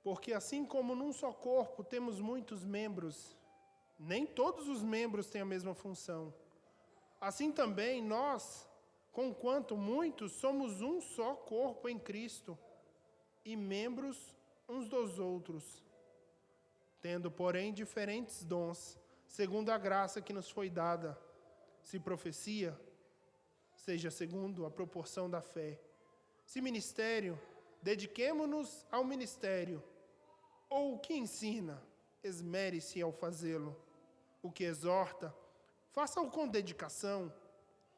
Porque assim como num só corpo temos muitos membros, nem todos os membros têm a mesma função. Assim também nós, conquanto muitos, somos um só corpo em Cristo e membros uns dos outros, tendo, porém, diferentes dons, segundo a graça que nos foi dada. Se profecia, seja segundo a proporção da fé. Se ministério, dediquemo-nos ao ministério. Ou o que ensina, esmere-se ao fazê-lo. O que exorta, faça-o com dedicação.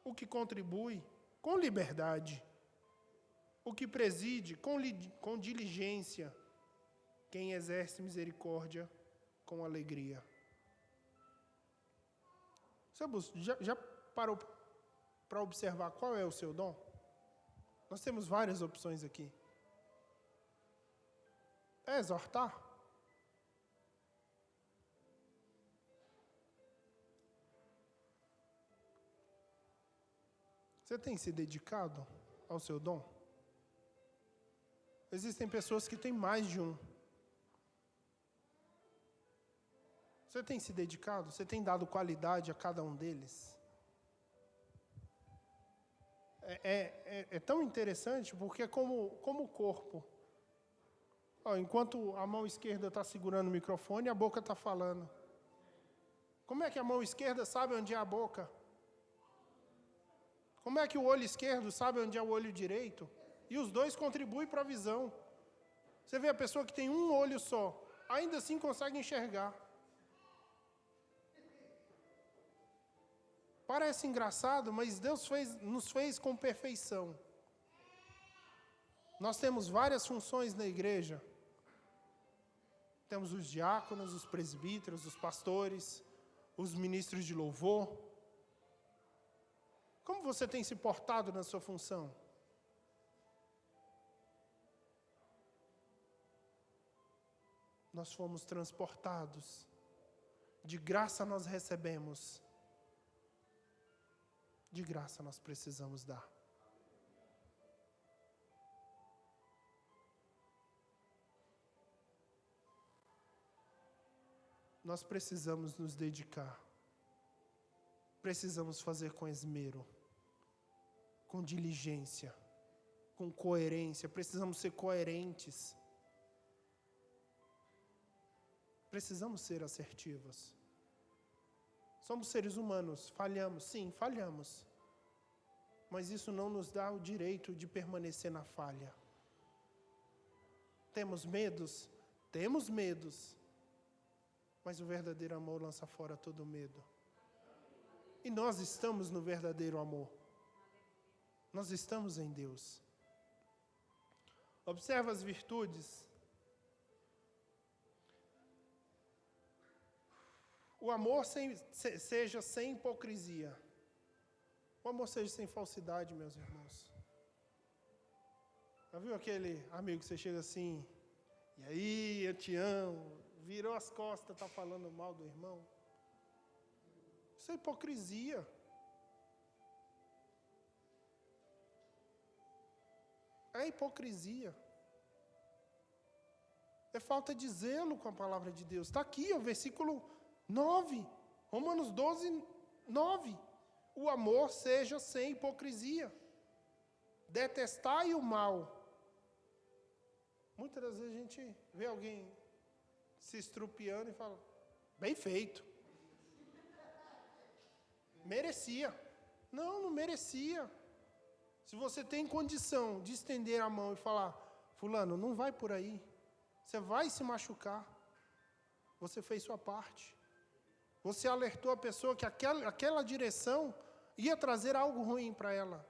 O que contribui, com liberdade. o que preside com diligência quem exerce misericórdia com alegria. Você já parou para observar qual é o seu dom? Nós temos várias opções aqui. É exortar? Você tem se dedicado ao seu dom? Existem pessoas que têm mais de um. Você tem se dedicado? Você tem dado qualidade a cada um deles? É tão interessante porque como o corpo. Enquanto a mão esquerda está segurando o microfone, a boca está falando. Como é que a mão esquerda sabe onde é a boca? Como é que o olho esquerdo sabe onde é o olho direito? E os dois contribuem para a visão. Você vê a pessoa que tem um olho só, ainda assim consegue enxergar. Parece engraçado, mas Deus nos fez com perfeição. Nós temos várias funções na igreja. Temos os diáconos, os presbíteros, os pastores, os ministros de louvor. Como você tem se portado na sua função? Nós fomos transportados. De graça nós recebemos. De graça nós precisamos dar. Nós precisamos nos dedicar. Precisamos fazer com esmero, com diligência, com coerência. Precisamos ser coerentes. Precisamos ser assertivos. Somos seres humanos, falhamos, sim, falhamos. Mas isso não nos dá o direito de permanecer na falha. Temos medos? Temos medos. Mas o verdadeiro amor lança fora todo medo. E nós estamos no verdadeiro amor. Nós estamos em Deus. Observa as virtudes. O amor seja sem hipocrisia. O amor seja sem falsidade, meus irmãos. Já viu aquele amigo que você chega assim, e aí, eu te amo, virou as costas, está falando mal do irmão? Isso é hipocrisia. É hipocrisia. É falta de zelo com a palavra de Deus. Está aqui, o versículo 9. Romanos 12, 9. O amor seja sem hipocrisia. Detestai o mal. Muitas das vezes a gente vê alguém se estrupiando e fala, bem feito. Merecia. Não merecia. Se você tem condição de estender a mão e falar, fulano, não vai por aí. Você vai se machucar. Você fez sua parte. Você alertou a pessoa que aquela direção ia trazer algo ruim para ela.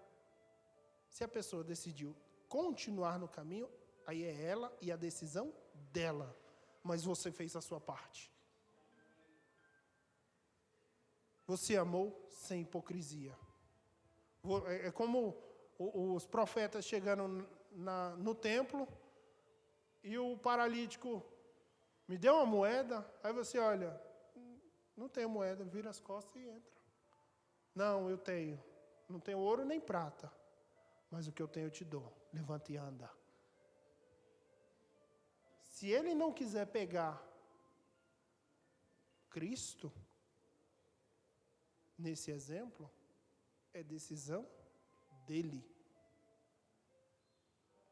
Se a pessoa decidiu continuar no caminho, aí é ela e a decisão dela. Mas você fez a sua parte. Você amou sem hipocrisia. É como os profetas chegando no templo e o paralítico me deu uma moeda, aí você olha, não tenho moeda, vira as costas e entra. Não, eu tenho. Não tenho ouro nem prata, mas o que eu tenho eu te dou. Levanta e anda. Se ele não quiser pegar Cristo, nesse exemplo, é decisão dele.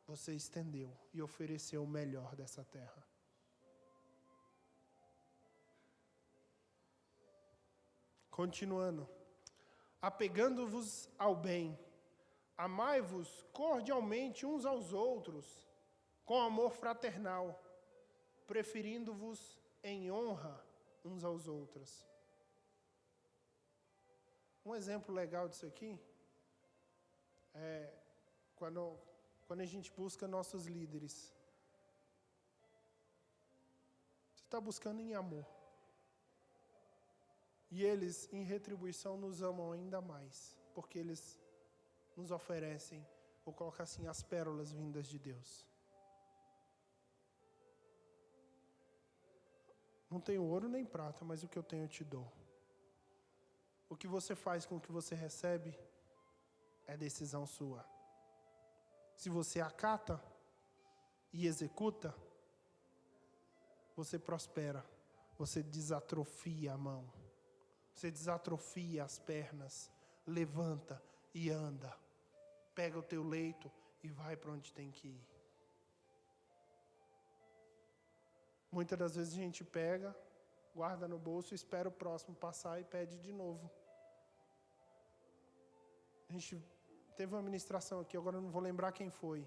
Você estendeu e ofereceu o melhor dessa terra. Continuando. Apegando-vos ao bem, amai-vos cordialmente uns aos outros, com amor fraternal, preferindo-vos em honra uns aos outros. Um exemplo legal disso aqui é quando quando a gente busca nossos líderes, você está buscando em amor. E eles, em retribuição, nos amam ainda mais, porque eles nos oferecem, vou colocar assim, as pérolas vindas de Deus. Não tenho ouro nem prata, mas o que eu tenho eu te dou. O que você faz com o que você recebe é decisão sua. Se você acata e executa, você prospera. Você desatrofia a mão. Você desatrofia as pernas. Levanta e anda. Pega o teu leito e vai para onde tem que ir. Muitas das vezes a gente pega, guarda no bolso, espera o próximo passar e pede de novo. A gente teve uma ministração aqui, agora eu não vou lembrar quem foi.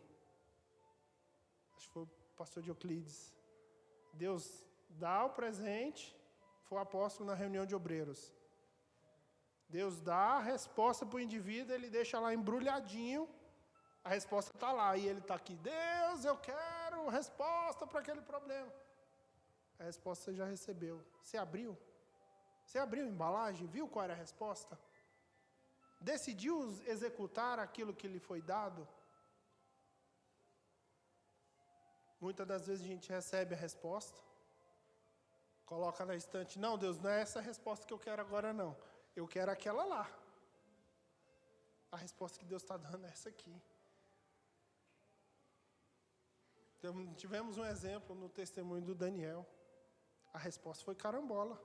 Acho que foi o pastor Dioclides. Deus dá o presente, foi o apóstolo na reunião de obreiros. Deus dá a resposta para o indivíduo, ele deixa lá embrulhadinho, a resposta está lá, e ele está aqui, Deus, eu quero resposta para aquele problema. A resposta você já recebeu. Você abriu? Você abriu a embalagem? Viu qual era a resposta? Decidiu executar aquilo que lhe foi dado? Muitas das vezes a gente recebe a resposta, coloca na estante, não, Deus, não é essa a resposta que eu quero agora não. Eu quero aquela lá. A resposta que Deus está dando é essa aqui. Então, tivemos um exemplo no testemunho do Daniel. A resposta foi carambola.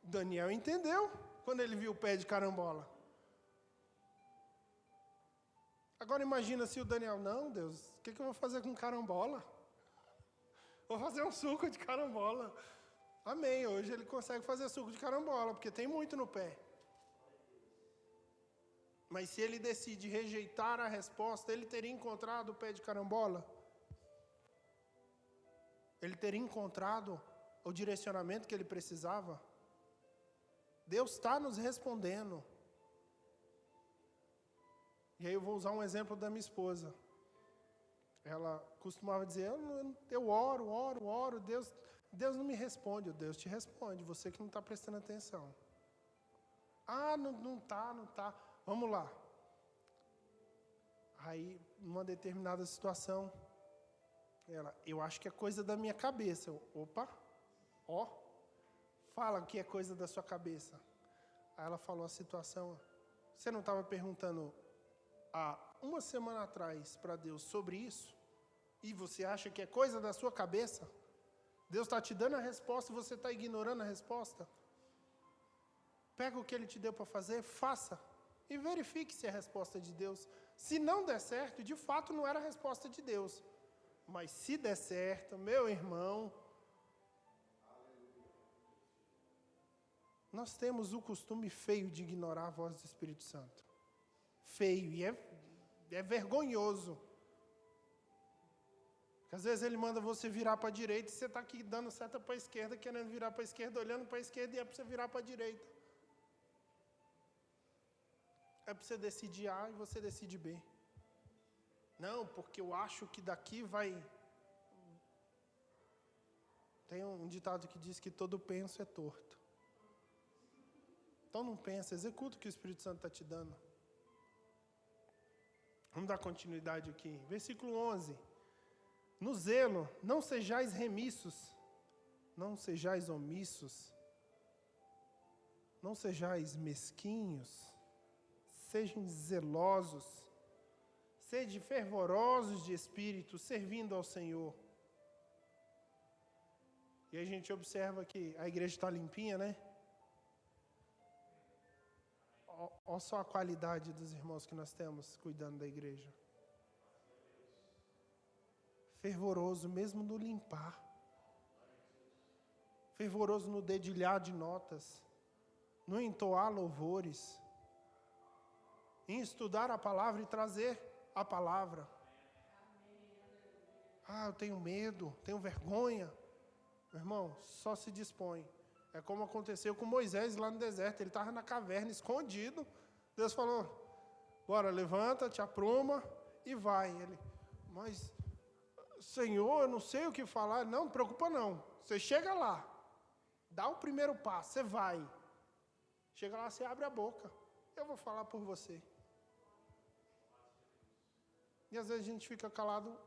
Daniel entendeu quando ele viu o pé de carambola. Agora imagina se o Daniel, não, Deus, o que eu vou fazer com carambola? Vou fazer um suco de carambola. Amém, hoje ele consegue fazer suco de carambola, porque tem muito no pé. Mas se ele decide rejeitar a resposta, ele teria encontrado o pé de carambola? Ele teria encontrado o direcionamento que ele precisava? Deus está nos respondendo. E aí eu vou usar um exemplo da minha esposa. Ela costumava dizer, eu oro, Deus não me responde. Deus te responde, você que não está prestando atenção. Ah, não tá. Vamos lá. Aí, numa determinada situação, eu acho que é coisa da minha cabeça. Fala o que é coisa da sua cabeça. Aí ela falou a situação, você não estava perguntando há uma semana atrás para Deus sobre isso? E você acha que é coisa da sua cabeça? Deus está te dando a resposta e você está ignorando a resposta? Pega o que Ele te deu para fazer, faça. E verifique se é a resposta de Deus. Se não der certo, de fato não era a resposta de Deus. Mas se der certo, meu irmão, nós temos o costume feio de ignorar a voz do Espírito Santo. Feio, e é vergonhoso. Porque às vezes ele manda você virar para a direita e você está aqui dando seta para a esquerda, querendo virar para a esquerda, olhando para a esquerda e é para você virar para a direita. É para você decidir A e você decide B. Não, porque eu acho que daqui vai... Tem um ditado que diz que todo penso é torto. Então não pensa, executa o que o Espírito Santo está te dando. Vamos dar continuidade aqui. Versículo 11. No zelo, não sejais remissos, não sejais omissos, não sejais mesquinhos, sejam zelosos, sede fervorosos de espírito, servindo ao Senhor. E a gente observa que a igreja está limpinha, né? Olha só a qualidade dos irmãos que nós temos cuidando da igreja. Fervoroso mesmo no limpar. Fervoroso no dedilhar de notas. No entoar louvores. Em estudar a palavra e trazer a palavra. Ah, eu tenho medo, tenho vergonha. Meu irmão, só se dispõe. É como aconteceu com Moisés lá no deserto. Ele estava na caverna, escondido. Deus falou, Bora, levanta, te apruma e vai. Ele, mas, Senhor, eu não sei o que falar. Não preocupa não. Você chega lá, dá o primeiro passo, você vai. Chega lá, você abre a boca. Eu vou falar por você. E às vezes a gente fica calado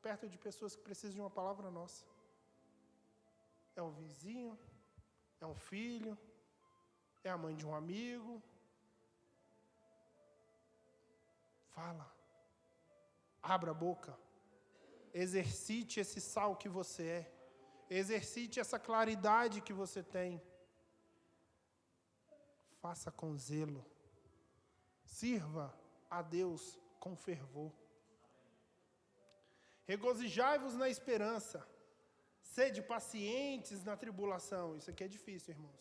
perto de pessoas que precisam de uma palavra nossa. É um vizinho, é um filho, é a mãe de um amigo. Fala. Abra a boca. Exercite esse sal que você é. Exercite essa claridade que você tem. Faça com zelo. Sirva a Deus com fervor. Regozijai-vos na esperança. Sede pacientes na tribulação. Isso aqui é difícil, irmãos.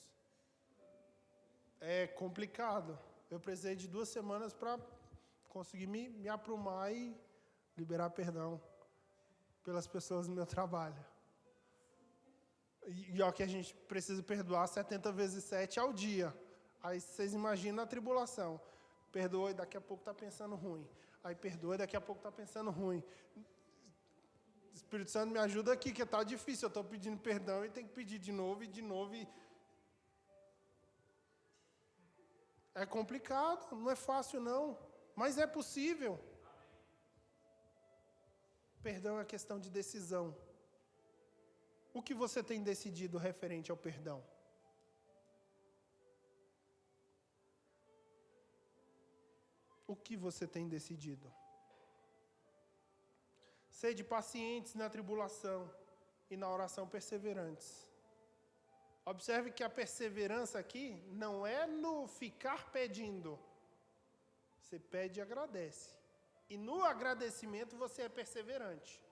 É complicado. Eu precisei de 2 semanas para conseguir me aprumar e liberar perdão pelas pessoas no meu trabalho. E ó, que a gente precisa perdoar 70 vezes 7 ao dia. Aí vocês imaginam a tribulação. Perdoa e daqui a pouco está pensando ruim. Aí perdoa e daqui a pouco está pensando ruim. Espírito Santo, me ajuda aqui, que está difícil. Eu estou pedindo perdão e tenho que pedir de novo e de novo. É complicado, não é fácil não. Mas é possível. Perdão é questão de decisão. O que você tem decidido referente ao perdão? O que você tem decidido? Sede pacientes na tribulação e na oração perseverantes. Observe que a perseverança aqui não é no ficar pedindo. Você pede e agradece. E no agradecimento você é perseverante.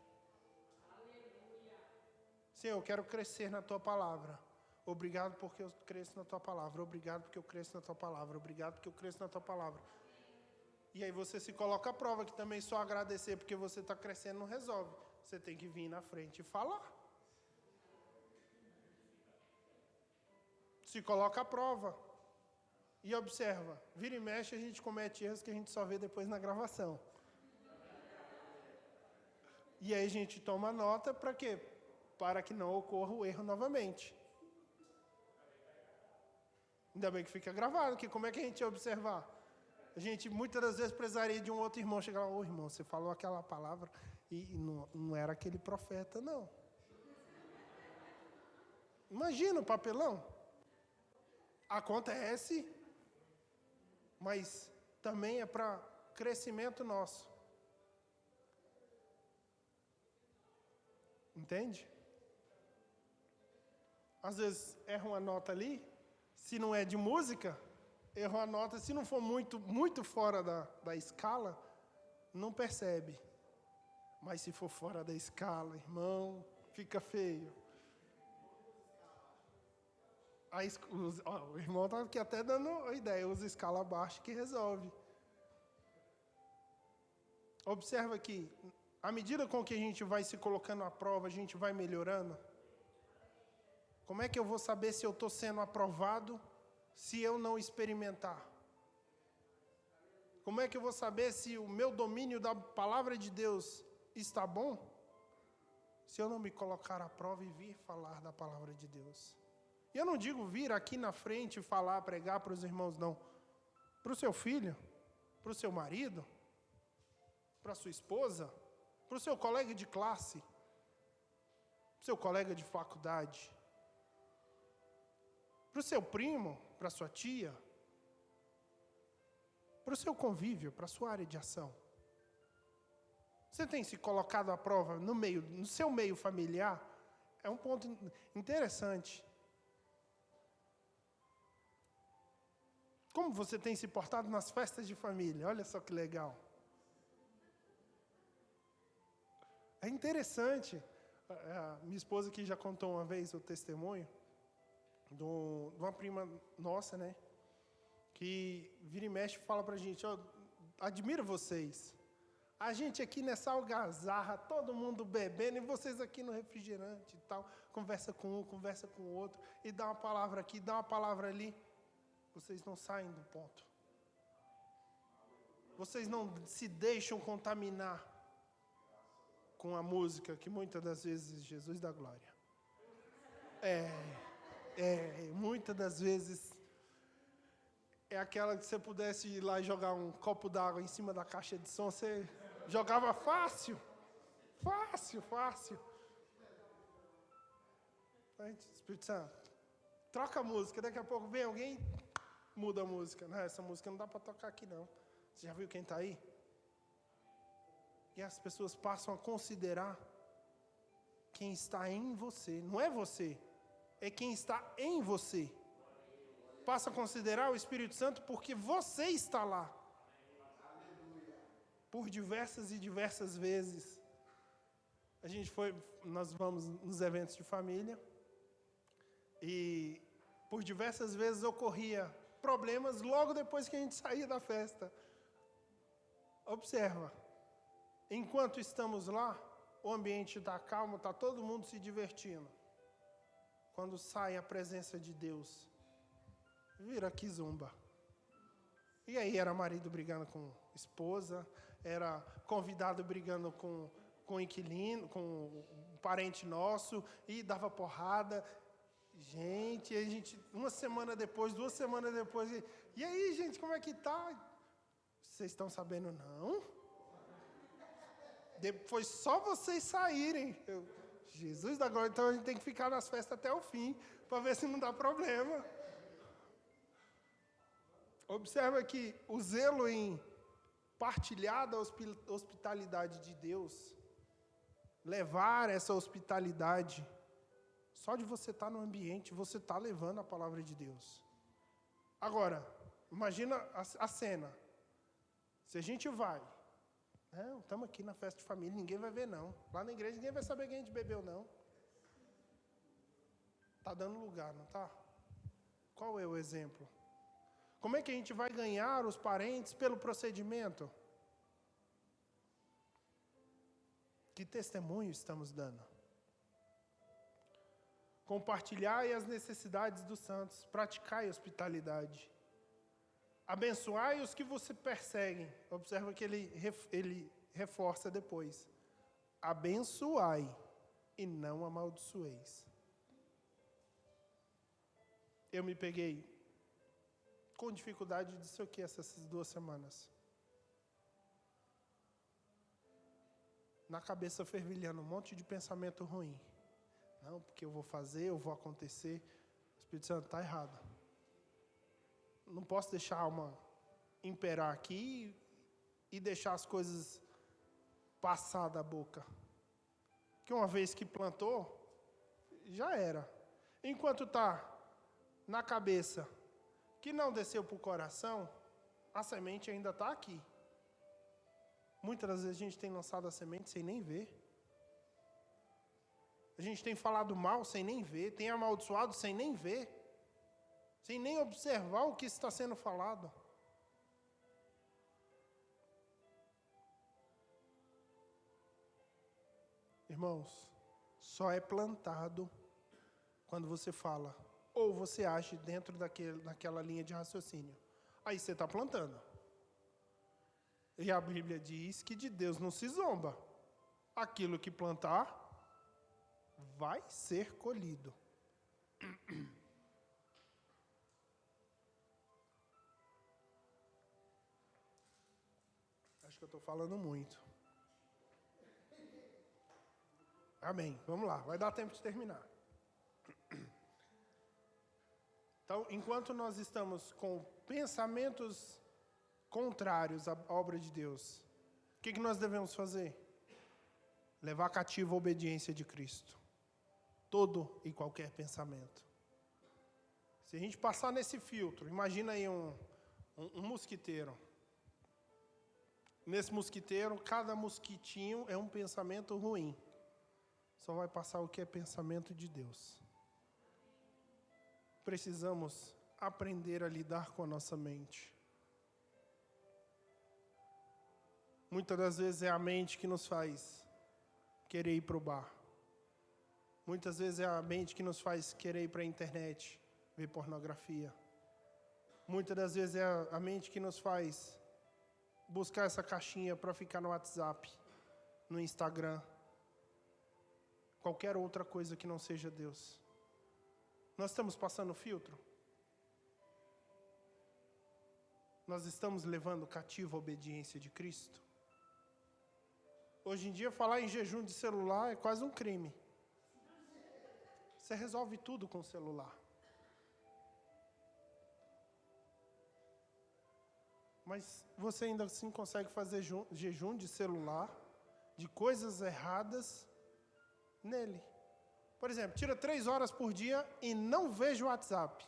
Senhor, eu quero crescer na Tua palavra. Obrigado porque eu cresço na Tua palavra. Obrigado porque eu cresço na Tua palavra. Obrigado porque eu cresço na Tua palavra. E aí você se coloca à prova que também só agradecer porque você está crescendo não resolve. Você tem que vir na frente e falar. Se coloca à prova. E observa. Vira e mexe, a gente comete erros que a gente só vê depois na gravação. E aí a gente toma nota para quê? Para que não ocorra o erro novamente. Ainda bem que fica gravado, que como é que a gente ia observar? A gente muitas das vezes precisaria de um outro irmão chegar lá, ô irmão, você falou aquela palavra e não era aquele profeta, não. Imagina o papelão. Acontece, mas também é para crescimento nosso. Entende? Às vezes erra uma nota ali, se não é de música, erra uma nota, se não for muito fora da escala, não percebe. Mas se for fora da escala, irmão, fica feio. O irmão está aqui até dando a ideia, usa escala abaixo que resolve. Observa aqui, à medida com que a gente vai se colocando à prova, a gente vai melhorando. Como é que eu vou saber se eu estou sendo aprovado se eu não experimentar? Como é que eu vou saber se o meu domínio da palavra de Deus está bom? Se eu não me colocar à prova e vir falar da palavra de Deus. E eu não digo vir aqui na frente e falar, pregar para os irmãos, não. Para o seu filho, para o seu marido, para a sua esposa, para o seu colega de classe, para o seu colega de faculdade, para o seu primo, para a sua tia, para o seu convívio, para a sua área de ação. Você tem se colocado à prova no seu meio familiar? É um ponto interessante. Como você tem se portado nas festas de família? Olha só que legal. É interessante. A minha esposa aqui já contou uma vez o testemunho de uma prima nossa, né? Que vira e mexe e fala pra gente, ó, admiro vocês. A gente aqui nessa algazarra, todo mundo bebendo, e vocês aqui no refrigerante e tal. Conversa com um, conversa com o outro, e dá uma palavra aqui, dá uma palavra ali. Vocês não saem do ponto. Vocês não se deixam contaminar com a música que muitas das vezes Jesus da glória. Muitas das vezes é aquela que você pudesse ir lá e jogar um copo d'água em cima da caixa de som, você jogava fácil. Espírito Santo, troca a música, daqui a pouco vem alguém, muda a música. Não, essa música não dá para tocar aqui não. Você já viu quem está aí? E as pessoas passam a considerar quem está em você. Não é você, é quem está em você. Passa a considerar o Espírito Santo porque você está lá. Por diversas e diversas vezes. Nós vamos nos eventos de família. E por diversas vezes ocorria problemas logo depois que a gente saía da festa. Observa. Enquanto estamos lá, o ambiente está calmo, está todo mundo se divertindo. Quando sai a presença de Deus, vira que zumba. E aí era marido brigando com esposa, era convidado brigando com inquilino, com um parente nosso, e dava porrada. Gente, a gente, uma semana depois, 2 semanas depois, e aí, gente, como é que tá? Vocês estão sabendo, não? Foi só vocês saírem. Jesus da glória, então a gente tem que ficar nas festas até o fim, para ver se não dá problema. Observa que o zelo em partilhar da hospitalidade de Deus, levar essa hospitalidade, só de você estar no ambiente, você está levando a palavra de Deus. Agora, imagina a cena. Se a gente vai, estamos aqui na festa de família, ninguém vai ver não. Lá na igreja ninguém vai saber que a gente bebeu não. Está dando lugar, não está? Qual é o exemplo? Como é que a gente vai ganhar os parentes pelo procedimento? Que testemunho estamos dando? Compartilhai as necessidades dos santos, praticai hospitalidade. Abençoai os que você perseguem. Observa que ele reforça depois. Abençoai e não amaldiçoeis. Eu me peguei com dificuldade disso aqui essas 2 semanas. Na cabeça fervilhando um monte de pensamento ruim. Não, porque eu vou fazer, eu vou acontecer. O Espírito Santo está errado. Não posso deixar a alma imperar aqui e deixar as coisas passar da boca. Que uma vez que plantou, já era. Enquanto está na cabeça, que não desceu para o coração, a semente ainda está aqui. Muitas das vezes a gente tem lançado a semente sem nem ver. A gente tem falado mal sem nem ver, tem amaldiçoado sem nem ver, sem nem observar o que está sendo falado. Irmãos, só é plantado quando você fala, ou você age dentro daquela linha de raciocínio. Aí você está plantando. E a Bíblia diz que de Deus não se zomba. Aquilo que plantar vai ser colhido. Acho que eu estou falando muito. Amém. Vamos lá, vai dar tempo de terminar. Então, enquanto nós estamos com pensamentos contrários à obra de Deus, o que nós devemos fazer? Levar cativo a obediência de Cristo. Todo e qualquer pensamento. Se a gente passar nesse filtro, imagina aí um mosquiteiro. Nesse mosquiteiro, cada mosquitinho é um pensamento ruim. Só vai passar o que é pensamento de Deus. Precisamos aprender a lidar com a nossa mente. Muitas das vezes é a mente que nos faz querer ir para o bar. Muitas vezes é a mente que nos faz querer ir para a internet, ver pornografia. Muitas das vezes é a mente que nos faz buscar essa caixinha para ficar no WhatsApp, no Instagram, qualquer outra coisa que não seja Deus. Nós estamos passando filtro? Nós estamos levando cativo a obediência de Cristo? Hoje em dia, falar em jejum de celular é quase um crime. Você resolve tudo com o celular. Mas você ainda assim consegue fazer jejum de celular, de coisas erradas nele. Por exemplo, tira 3 horas por dia e não veja o WhatsApp.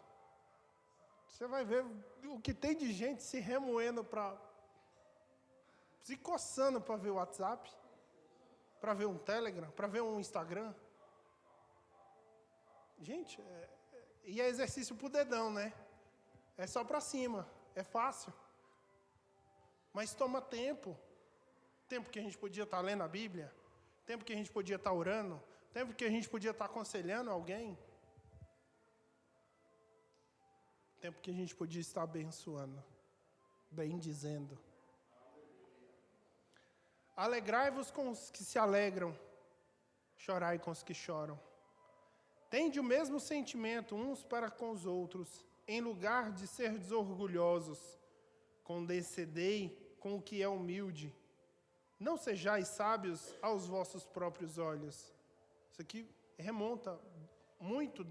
Você vai ver o que tem de gente se remoendo se coçando para ver o WhatsApp, para ver um Telegram, para ver um Instagram. Gente, e é exercício pro dedão, né? É só para cima, é fácil. Mas toma tempo. Tempo que a gente podia estar lendo a Bíblia, tempo que a gente podia estar orando, tempo que a gente podia estar aconselhando alguém, tempo que a gente podia estar abençoando, bendizendo. Alegrai-vos com os que se alegram, chorai com os que choram. Tende o mesmo sentimento uns para com os outros, em lugar de ser desorgulhosos, condescendei com o que é humilde. Não sejais sábios aos vossos próprios olhos. Isso aqui remonta muito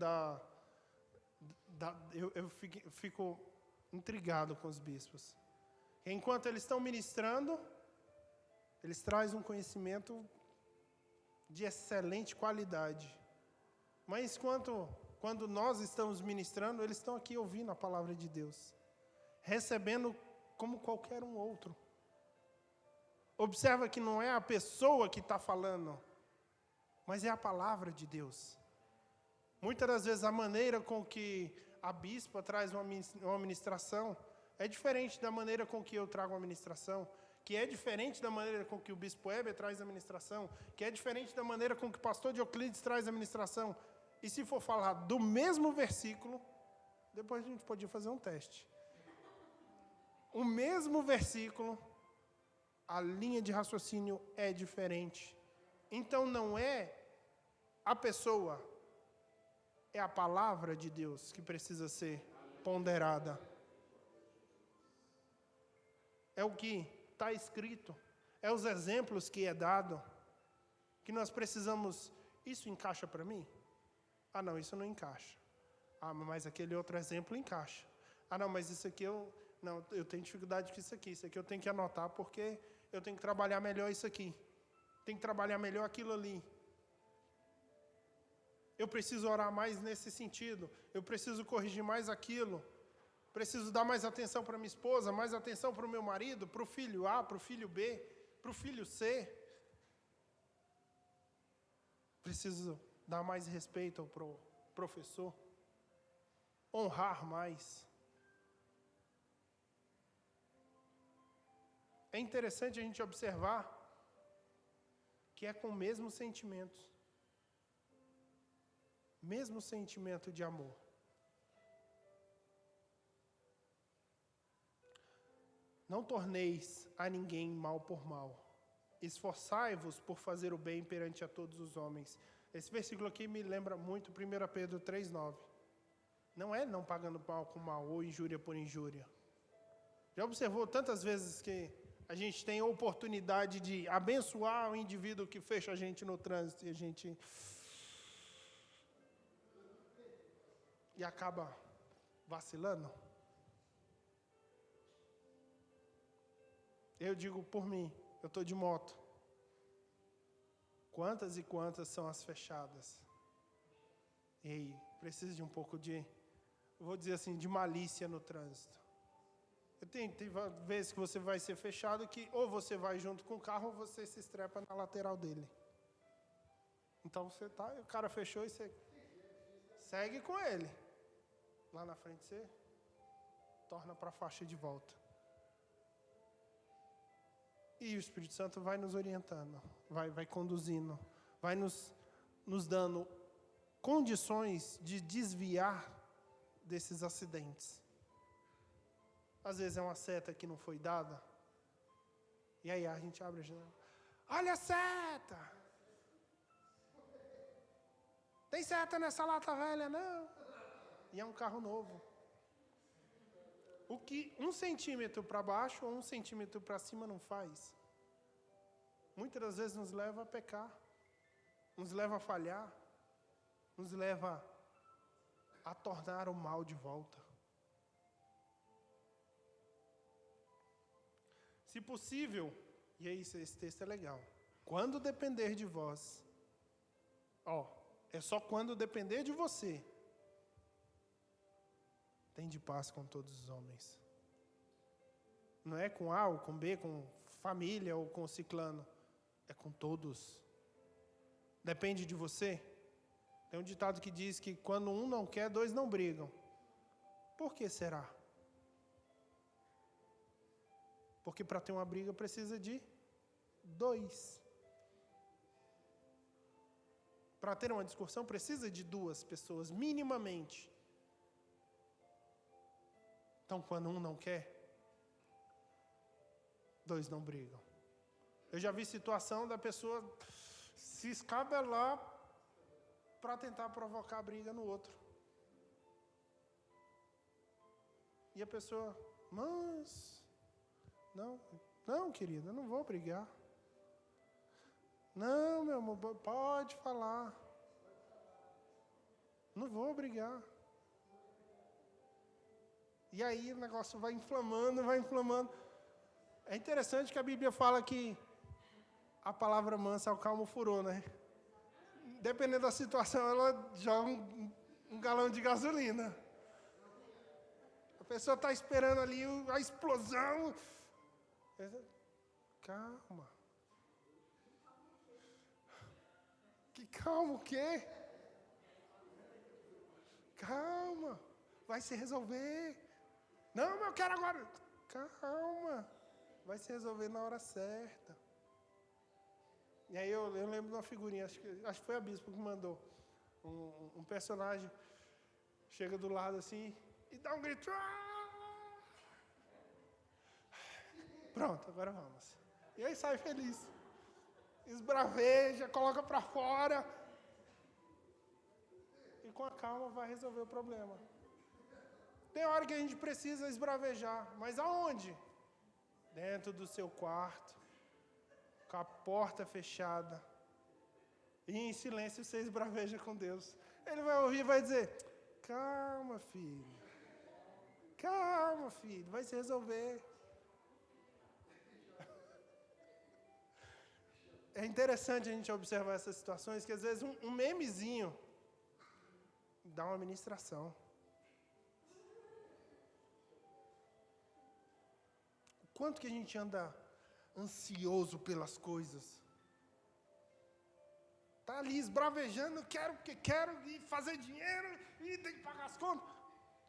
eu fico intrigado com os bispos. Enquanto eles estão ministrando, eles trazem um conhecimento de excelente qualidade. Mas quando nós estamos ministrando, eles estão aqui ouvindo a palavra de Deus, recebendo como qualquer um outro. Observa que não é a pessoa que está falando, mas é a palavra de Deus. Muitas das vezes a maneira com que a bispa traz uma ministração é diferente da maneira com que eu trago uma ministração, que é diferente da maneira com que o bispo Heber traz a ministração, que é diferente da maneira com que o pastor Dioclides traz a ministração. E se for falar do mesmo versículo, depois a gente podia fazer um teste. O mesmo versículo, a linha de raciocínio é diferente. Então não é a pessoa, é a palavra de Deus que precisa ser ponderada. É o que está escrito, é os exemplos que é dado, que nós precisamos. Isso encaixa para mim? Ah, não, isso não encaixa. Ah, mas aquele outro exemplo encaixa. Ah, não, mas isso aqui eu tenho dificuldade com isso aqui eu tenho que anotar porque eu tenho que trabalhar melhor isso aqui. Tenho que trabalhar melhor aquilo ali. Eu preciso orar mais nesse sentido. Eu preciso corrigir mais aquilo. Preciso dar mais atenção para minha esposa, mais atenção para o meu marido, para o filho A, para o filho B, para o filho C. Preciso dar mais respeito ao professor. Honrar mais. É interessante a gente observar que é com o mesmo sentimento. Mesmo sentimento de amor. Não torneis a ninguém mal por mal. Esforçai-vos por fazer o bem perante a todos os homens. Esse versículo aqui me lembra muito 1 Pedro 3,9. Não é não pagando mal com mal ou injúria por injúria. Já observou tantas vezes que a gente tem a oportunidade de abençoar o indivíduo que fecha a gente no trânsito e a gente... e acaba vacilando? Eu digo por mim, eu estou de moto. Quantas e quantas são as fechadas? E aí, precisa de um pouco de, vou dizer assim, de malícia no trânsito. Tem vezes que você vai ser fechado que ou você vai junto com o carro ou você se estrepa na lateral dele. Então o cara fechou e você segue com ele. Lá na frente você torna para a faixa de volta. E o Espírito Santo vai nos orientando, vai conduzindo, vai nos dando condições de desviar desses acidentes. Às vezes é uma seta que não foi dada, E aí a gente abre a janela. Olha a seta! Tem seta nessa lata velha, não? E é um carro novo. O que 1 centímetro para baixo ou 1 centímetro para cima não faz, muitas das vezes nos leva a pecar, nos leva a falhar, nos leva a tornar o mal de volta. Se possível, e aí esse texto é legal, quando depender de vós, é só quando depender de você, tende paz com todos os homens. Não é com A ou com B, com família ou com ciclano, é com todos. Depende de você. Tem um ditado que diz que quando um não quer, 2 não brigam. Por que será? Porque para ter uma briga precisa de 2. Para ter uma discussão precisa de 2 pessoas, minimamente. Então, quando um não quer, 2 não brigam. Eu já vi situação da pessoa se escabelar para tentar provocar a briga no outro. E a pessoa, mas... Não, querida, eu não vou brigar. Não, meu amor, pode falar. Não vou brigar. E aí o negócio vai inflamando. É interessante que a Bíblia fala que a palavra mansa acalma o furor, né? Dependendo da situação, ela joga um galão de gasolina. A pessoa está esperando ali a explosão. Calma. Que calma o quê? Calma. Vai se resolver. Não, mas eu quero agora. Calma. Vai se resolver na hora certa. E aí eu lembro de uma figurinha, acho que foi a Bispo que mandou. Um personagem chega do lado assim e dá um grito. Pronto, agora vamos. E aí sai feliz. Esbraveja, coloca pra fora. E com a calma vai resolver o problema. Tem hora que a gente precisa esbravejar, mas aonde? Dentro do seu quarto, com a porta fechada. E em silêncio você esbraveja com Deus. Ele vai ouvir e vai dizer, calma, filho. Calma, filho, vai se resolver. É interessante a gente observar essas situações, que às vezes um memezinho dá uma ministração. O quanto que a gente anda ansioso pelas coisas. Está ali esbravejando, quero porque quero, e fazer dinheiro, e tem que pagar as contas.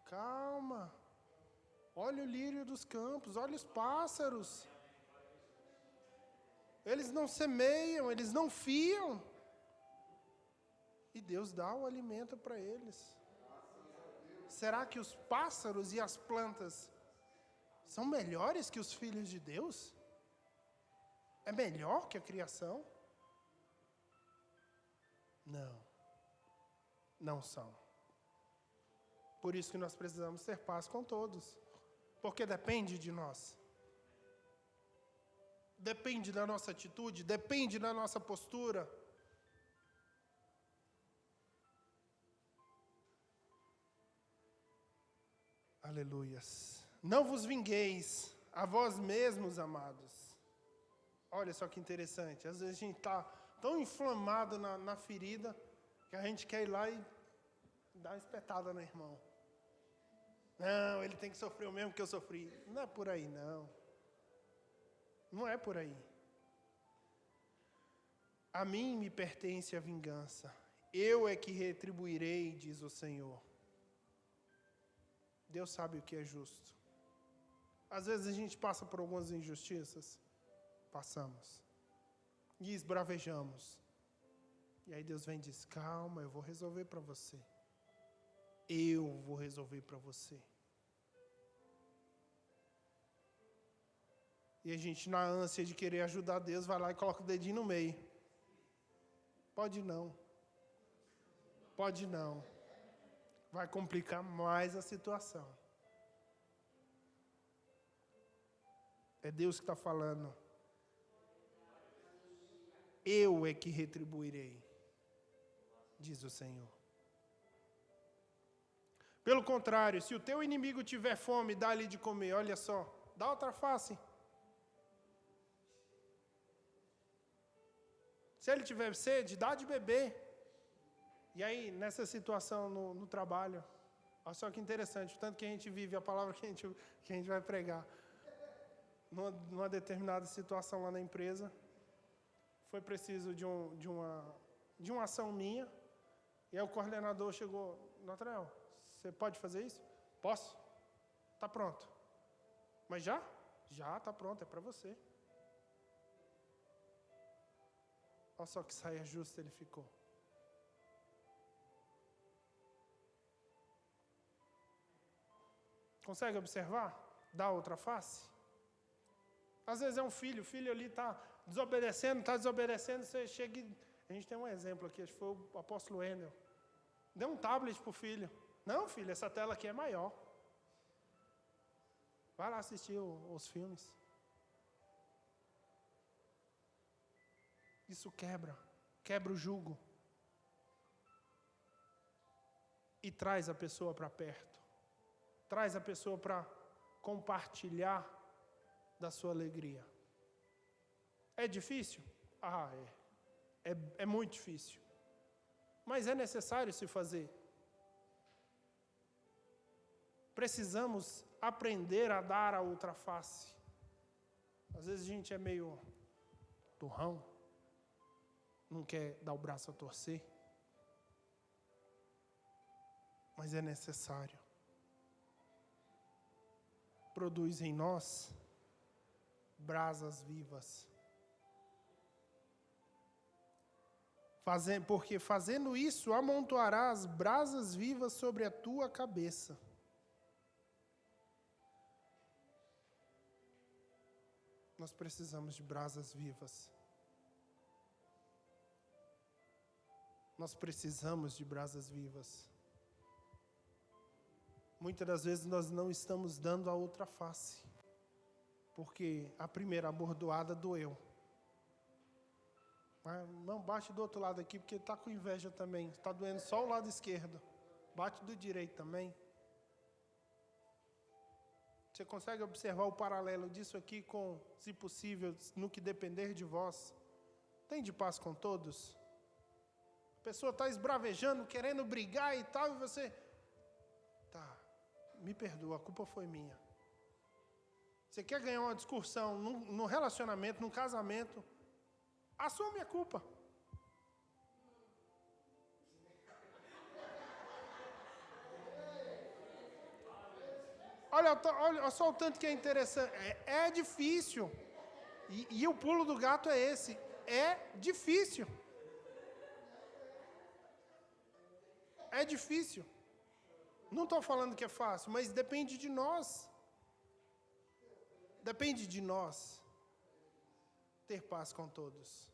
Calma. Olha o lírio dos campos, olha os pássaros. Eles não semeiam, eles não fiam. E Deus dá o alimento para eles. Será que os pássaros e as plantas são melhores que os filhos de Deus? É melhor que a criação? Não são. Por isso que nós precisamos ter paz com todos. Porque depende de nós. Depende da nossa atitude, depende da nossa postura. Aleluias. Não vos vingueis a vós mesmos, amados. Olha só que interessante. Às vezes a gente está tão inflamado na ferida que a gente quer ir lá e dar uma espetada no irmão. Não, ele tem que sofrer o mesmo que eu sofri. Não é por aí, não. Não é por aí. A mim me pertence a vingança. Eu é que retribuirei, diz o Senhor. Deus sabe o que é justo. Às vezes a gente passa por algumas injustiças. Passamos. E esbravejamos. E aí Deus vem e diz, calma, eu vou resolver para você. Eu vou resolver para você. E a gente, na ânsia de querer ajudar Deus, vai lá e coloca o dedinho no meio. Pode não. Pode não. Vai complicar mais a situação. É Deus que está falando. Eu é que retribuirei, diz o Senhor. Pelo contrário, se o teu inimigo tiver fome, dá-lhe de comer. Olha só, dá outra face. Se ele tiver sede, dá de beber. E aí, nessa situação no trabalho, olha só que interessante, o tanto que a gente vive, a palavra que a gente vai pregar. Numa determinada situação lá na empresa, foi preciso de uma ação minha, e aí o coordenador chegou, Nathanael, você pode fazer isso? Posso? Está pronto. Mas já? Já está pronto, é para você. Olha só que saia justa ele ficou. Consegue observar? Dá outra face? Às vezes é um filho, o filho ali está desobedecendo, você chega e... A gente tem um exemplo aqui, acho que foi o apóstolo Wendel. Deu um tablet para o filho. Não, filho, essa tela aqui é maior. Vai lá assistir os filmes. Isso quebra o jugo. E traz a pessoa para perto. Traz a pessoa para compartilhar da sua alegria. É difícil? É muito difícil. Mas é necessário se fazer. Precisamos aprender a dar a outra face. Às vezes a gente é meio turrão, não quer dar o braço a torcer. Mas é necessário. Produz em nós brasas vivas. Porque fazendo isso, amontoarás brasas vivas sobre a tua cabeça. Nós precisamos de brasas vivas. Nós precisamos de brasas vivas. Muitas das vezes nós não estamos dando a outra face, porque a primeira bordoada doeu. Não, bate do outro lado aqui, porque está com inveja também. Está doendo só o lado esquerdo. Bate do direito também. Você consegue observar o paralelo disso aqui com, se possível, no que depender de vós? Tem de paz com todos? A pessoa está esbravejando, querendo brigar e tal, e você... Tá, me perdoa, a culpa foi minha. Você quer ganhar uma discussão num relacionamento, num casamento... Assume a culpa. Olha só o tanto que é interessante. É difícil. E o pulo do gato é esse. É difícil. É difícil. Não estou falando que é fácil, mas depende de nós. Depende de nós. Ter paz com todos.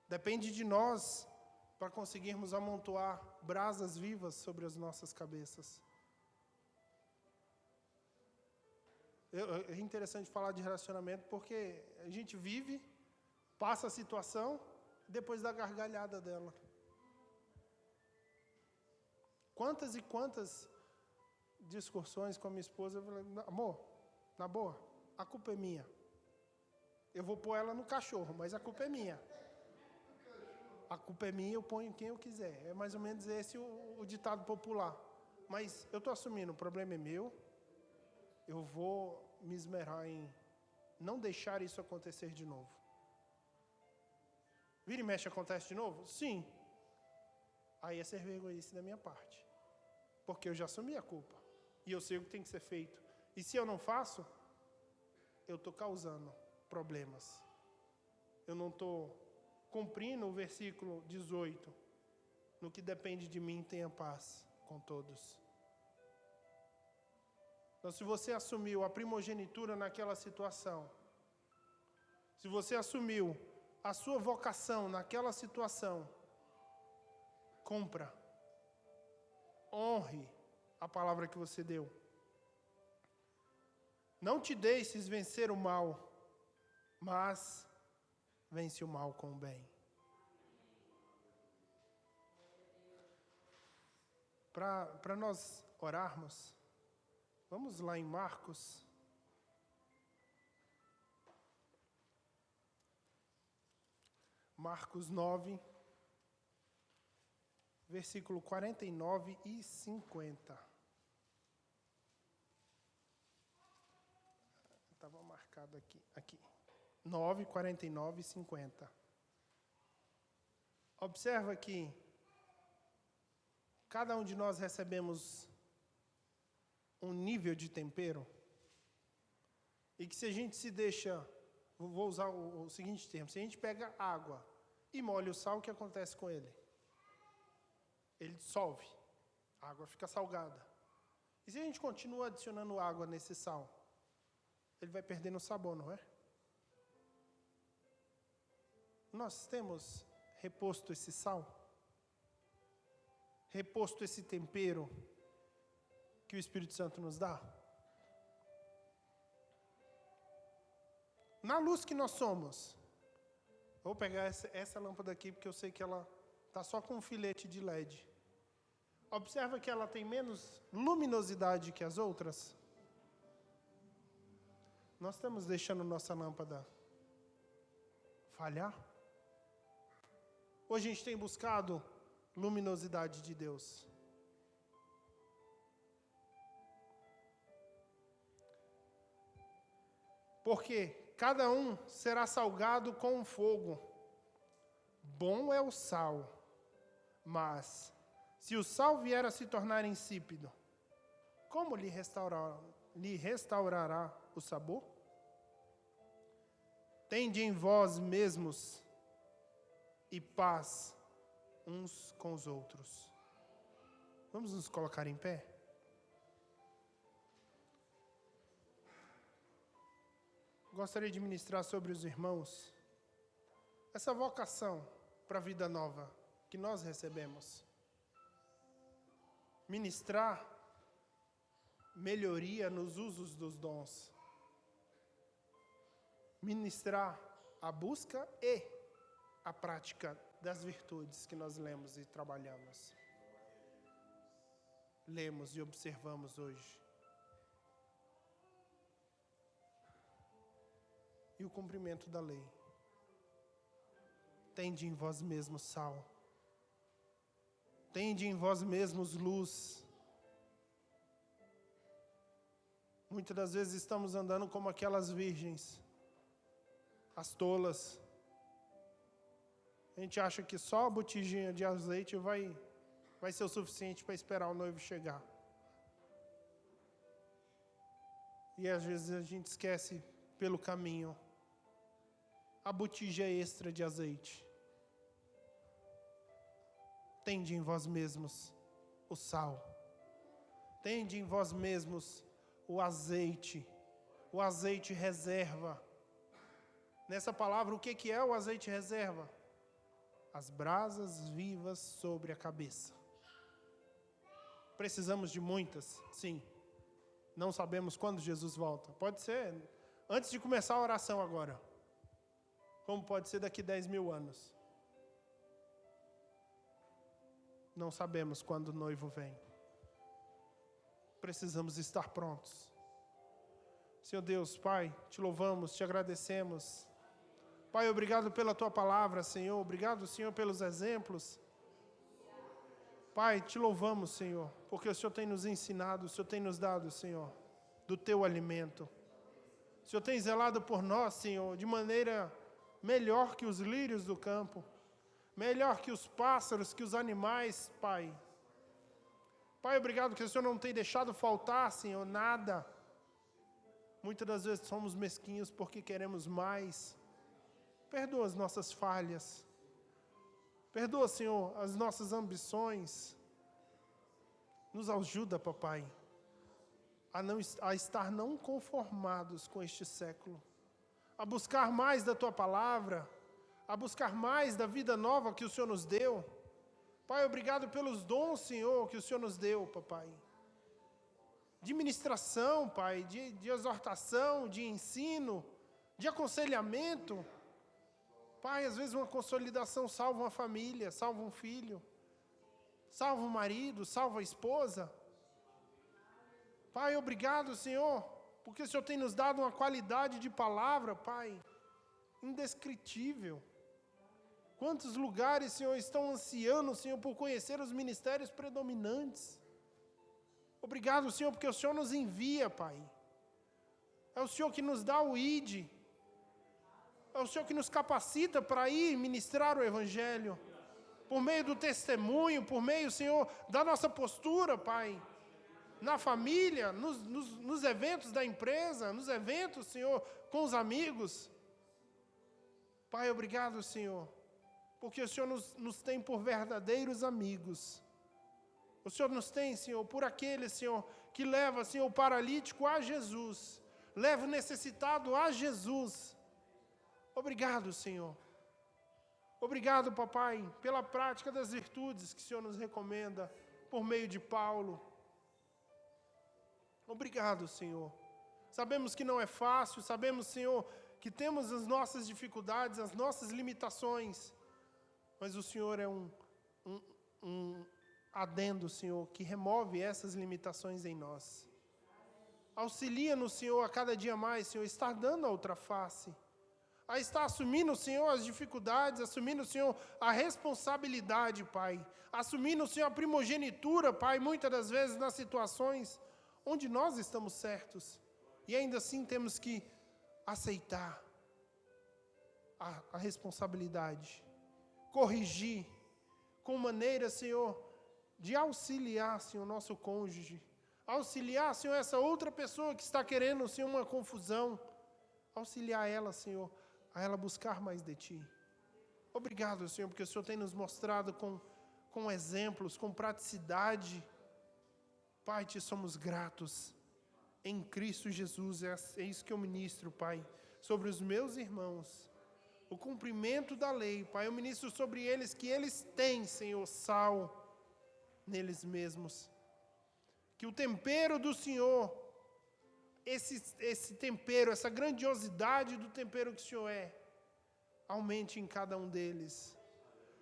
Depende de nós para conseguirmos amontoar brasas vivas sobre as nossas cabeças. É interessante falar de relacionamento porque a gente vive, passa a situação, depois da gargalhada dela. Quantas e quantas discussões com a minha esposa, eu falei, amor, na boa, a culpa é minha. Eu vou pôr ela no cachorro, mas a culpa é minha. A culpa é minha, eu ponho quem eu quiser. É mais ou menos esse o ditado popular. Mas eu estou assumindo, o problema é meu. Eu vou me esmerar em não deixar isso acontecer de novo. Vira e mexe, acontece de novo? Sim. Aí é ser vergonhice da minha parte. Porque eu já assumi a culpa. E eu sei o que tem que ser feito. E se eu não faço, eu estou causando problemas. Eu não estou cumprindo o versículo 18. No que depende de mim, tenha paz com todos. Então, se você assumiu a primogenitura naquela situação, se você assumiu a sua vocação naquela situação, cumpra. Honre a palavra que você deu. Não te deixes vencer o mal, mas vence o mal com o bem. Para nós orarmos, vamos lá em Marcos. Marcos 9, versículo 49 e 50. Estava marcado aqui. 9, 49 e 50. Observa que cada um de nós recebemos um nível de tempero, e que se a gente se deixa, vou usar o seguinte termo, se a gente pega água e molha o sal, o que acontece com ele? Ele dissolve, a água fica salgada. E se a gente continua adicionando água nesse sal, ele vai perdendo o sabor, não é? Nós temos reposto esse sal, reposto esse tempero que o Espírito Santo nos dá. Na luz que nós somos, vou pegar essa lâmpada aqui, porque eu sei que ela está só com um filete de LED. Observa que ela tem menos luminosidade que as outras. Nós estamos deixando nossa lâmpada falhar? Ou a gente tem buscado luminosidade de Deus? Porque cada um será salgado com o fogo. Bom é o sal, mas se o sal vier a se tornar insípido, como lhe restaurará o sabor? Tende em vós mesmos e paz uns com os outros. Vamos nos colocar em pé? Gostaria de ministrar sobre os irmãos essa vocação para a vida nova que nós recebemos. Ministrar melhoria nos usos dos dons. Ministrar a busca e a prática das virtudes que nós lemos e trabalhamos. Lemos e observamos hoje. E o cumprimento da lei. Tende em vós mesmos sal. Tende em vós mesmos luz. Muitas das vezes estamos andando como aquelas virgens, as tolas. A gente acha que só a botijinha de azeite vai ser o suficiente para esperar o noivo chegar. E às vezes a gente esquece pelo caminho a botija extra de azeite. Tende em vós mesmos o sal. Tende em vós mesmos o azeite reserva. Nessa palavra, o que é o azeite reserva? As brasas vivas sobre a cabeça. Precisamos de muitas, sim. Não sabemos quando Jesus volta. Pode ser antes de começar a oração agora. Como pode ser daqui 10.000 anos. Não sabemos quando o noivo vem. Precisamos estar prontos. Senhor Deus, Pai, te louvamos, te agradecemos. Pai, obrigado pela tua palavra, Senhor. Obrigado, Senhor, pelos exemplos. Pai, te louvamos, Senhor, porque o Senhor tem nos ensinado, o Senhor tem nos dado, Senhor, do teu alimento. O Senhor tem zelado por nós, Senhor, de maneira melhor que os lírios do campo, melhor que os pássaros, que os animais, Pai. Pai, obrigado que o Senhor não tem deixado faltar, Senhor, nada. Muitas das vezes somos mesquinhos porque queremos mais. Perdoa as nossas falhas. Perdoa, Senhor, as nossas ambições. Nos ajuda, papai, a estar não conformados com este século, a buscar mais da Tua palavra, a buscar mais da vida nova que o Senhor nos deu. Pai, obrigado pelos dons, Senhor, que o Senhor nos deu, papai. De ministração, Pai, de exortação, de ensino, de aconselhamento. Pai, às vezes uma consolidação salva uma família, salva um filho, salva um marido, salva a esposa. Pai, obrigado, Senhor, porque o Senhor tem nos dado uma qualidade de palavra, Pai, indescritível. Quantos lugares, Senhor, estão ansiando, Senhor, por conhecer os ministérios predominantes. Obrigado, Senhor, porque o Senhor nos envia, Pai. É o Senhor que nos dá o ID. É o Senhor que nos capacita para ir ministrar o Evangelho. Por meio do testemunho, por meio, Senhor, da nossa postura, Pai. Na família, nos eventos da empresa, nos eventos, Senhor, com os amigos. Pai, obrigado, Senhor, porque o Senhor nos tem por verdadeiros amigos. O Senhor nos tem, Senhor, por aquele, Senhor, que leva, Senhor, o paralítico a Jesus, leva o necessitado a Jesus. Obrigado, Senhor. Obrigado, papai, pela prática das virtudes que o Senhor nos recomenda por meio de Paulo. Obrigado, Senhor. Sabemos que não é fácil, sabemos, Senhor, que temos as nossas dificuldades, as nossas limitações, mas o Senhor é um adendo, Senhor, que remove essas limitações em nós. Auxilia-nos, Senhor, a cada dia mais, Senhor, estar dando a outra face, a estar assumindo, Senhor, as dificuldades, assumindo, Senhor, a responsabilidade, Pai, assumindo, Senhor, a primogenitura, Pai, muitas das vezes nas situações onde nós estamos certos, e ainda assim temos que aceitar a responsabilidade, corrigir, com maneira, Senhor, de auxiliar, Senhor, nosso cônjuge, auxiliar, Senhor, essa outra pessoa que está querendo, Senhor, uma confusão, auxiliar ela, Senhor, a ela buscar mais de Ti. Obrigado, Senhor, porque o Senhor tem nos mostrado com exemplos, com praticidade. Pai, Te somos gratos. Em Cristo Jesus, é isso que eu ministro, Pai, sobre os meus irmãos. O cumprimento da lei, Pai, eu ministro sobre eles que eles têm, Senhor, sal neles mesmos. Que o tempero do Senhor, esse tempero, essa grandiosidade do tempero que o Senhor aumente em cada um deles,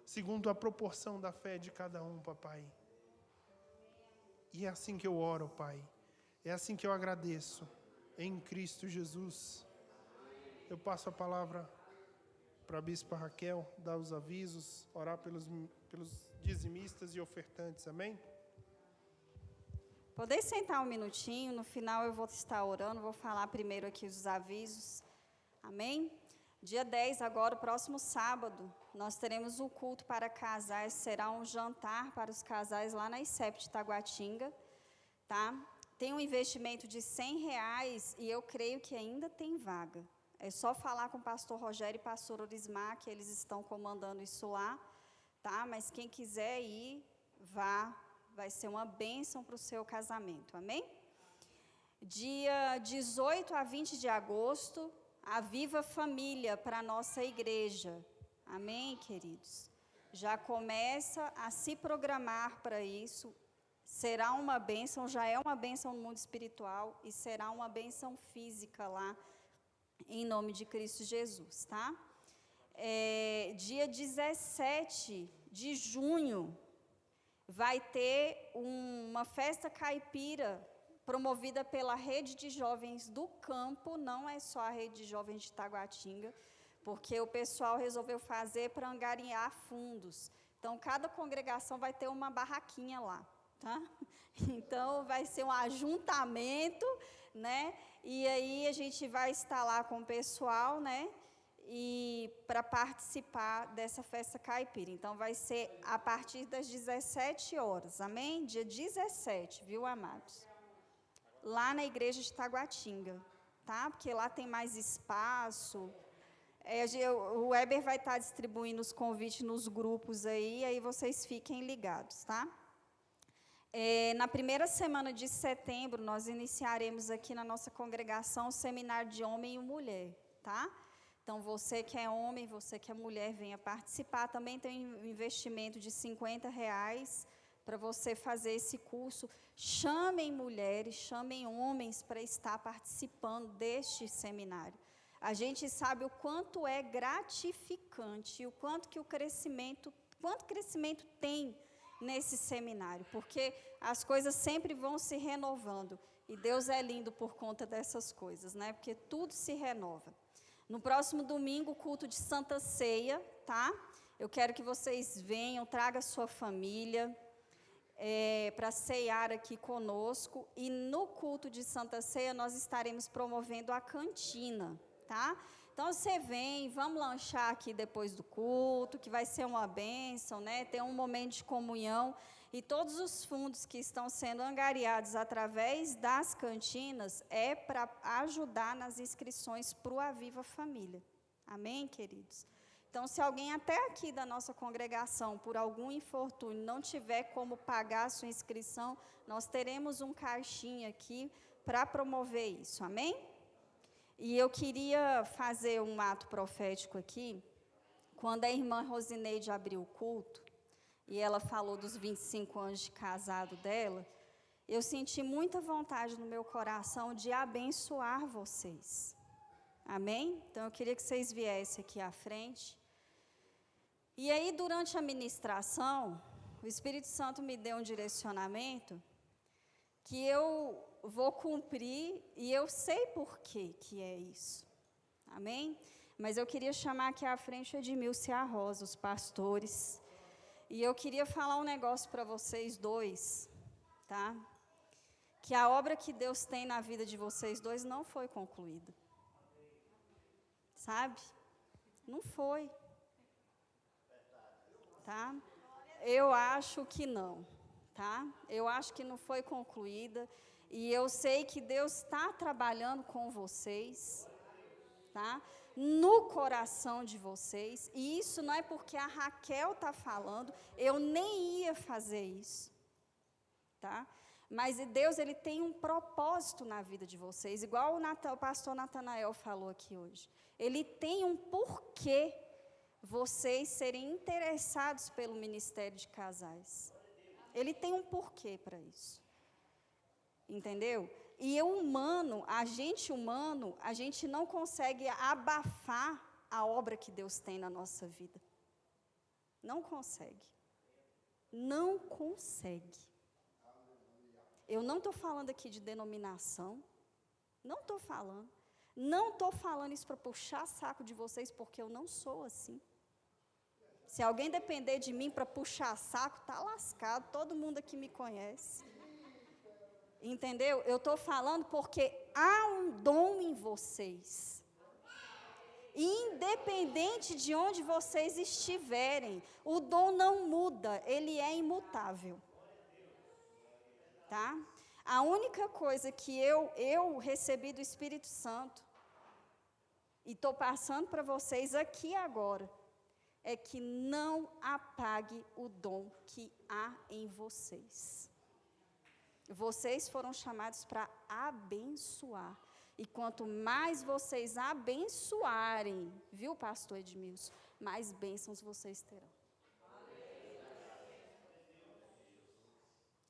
segundo a proporção da fé de cada um, papai. E é assim que eu oro, Pai. É assim que eu agradeço, em Cristo Jesus. Eu passo a palavra para a Bispa Raquel, dar os avisos, orar pelos dizimistas e ofertantes, amém? Podem sentar um minutinho, no final eu vou estar orando, vou falar primeiro aqui os avisos, amém? Dia 10, agora, o próximo sábado, nós teremos o culto para casais, será um jantar para os casais lá na ICEP de Taguatinga, tá? Tem um investimento de R$100 e eu creio que ainda tem vaga. É só falar com o pastor Rogério e pastor Orismar, que eles estão comandando isso lá, tá? Mas quem quiser ir, vá, vai ser uma bênção para o seu casamento, amém? Dia 18 a 20 de agosto, a Viva Família para a nossa igreja, amém, queridos? Já começa a se programar para isso, será uma bênção, já é uma bênção no mundo espiritual e será uma bênção física lá, em nome de Cristo Jesus, tá? Dia 17 de junho, vai ter uma festa caipira promovida pela Rede de Jovens do Campo, não é só a Rede de Jovens de Taguatinga, porque o pessoal resolveu fazer para angariar fundos. Então, cada congregação vai ter uma barraquinha lá, tá? Então, vai ser um ajuntamento, né? E aí, a gente vai estar lá com o pessoal, né? E para participar dessa festa caipira. Então, vai ser a partir das 17 horas, amém? Dia 17, viu, amados? Lá na igreja de Taguatinga, tá? Porque lá tem mais espaço. O Weber vai estar distribuindo os convites nos grupos aí vocês fiquem ligados, tá? Na primeira semana de setembro, nós iniciaremos aqui na nossa congregação o seminário de homem e mulher, tá? Então, você que é homem, você que é mulher, venha participar. Também tem um investimento de R$50 para você fazer esse curso. Chamem mulheres, chamem homens para estar participando deste seminário. A gente sabe o quanto é gratificante, o quanto que quanto crescimento tem nesse seminário, porque as coisas sempre vão se renovando. E Deus é lindo por conta dessas coisas, né? Porque tudo se renova. No próximo domingo, culto de Santa Ceia, tá? Eu quero que vocês venham, traga a sua família para ceiar aqui conosco. E no culto de Santa Ceia, nós estaremos promovendo a cantina, tá? Então, você vem, vamos lanchar aqui depois do culto, que vai ser uma bênção, né? Ter um momento de comunhão. E todos os fundos que estão sendo angariados através das cantinas é para ajudar nas inscrições para o Aviva Família. Amém, queridos? Então, se alguém até aqui da nossa congregação, por algum infortúnio, não tiver como pagar a sua inscrição, nós teremos um caixinha aqui para promover isso. Amém? E eu queria fazer um ato profético aqui, quando a irmã Rosineide abriu o culto, e ela falou dos 25 anos de casado dela, eu senti muita vontade no meu coração de abençoar vocês. Amém? Então, eu queria que vocês viessem aqui à frente. E aí, durante a ministração, o Espírito Santo me deu um direcionamento que eu vou cumprir, e eu sei por que é isso. Amém? Mas eu queria chamar aqui à frente o Edmilson e a Rosa, os pastores. E eu queria falar um negócio para vocês dois, tá? Que a obra que Deus tem na vida de vocês dois não foi concluída. Sabe? Não foi. Tá? Eu acho que não. Tá? Eu acho que não foi concluída. E eu sei que Deus está trabalhando com vocês. Tá? No coração de vocês, e isso não é porque a Raquel está falando, eu nem ia fazer isso, tá? Mas Deus, Ele tem um propósito na vida de vocês, igual o pastor Natanael falou aqui hoje. Ele tem um porquê vocês serem interessados pelo ministério de casais. Ele tem um porquê para isso, entendeu? E a gente humano, a gente não consegue abafar a obra que Deus tem na nossa vida. Não consegue. Não consegue. Eu não estou falando aqui de denominação. Não estou falando. Não estou falando isso para puxar saco de vocês, porque eu não sou assim. Se alguém depender de mim para puxar saco, está lascado. Todo mundo aqui me conhece. Entendeu? Eu estou falando porque há um dom em vocês. Independente de onde vocês estiverem, o dom não muda, ele é imutável. Tá? A única coisa que eu recebi do Espírito Santo, e estou passando para vocês aqui agora, é que não apague o dom que há em vocês. Vocês foram chamados para abençoar. E quanto mais vocês abençoarem, viu, pastor Edmilson, mais bênçãos vocês terão.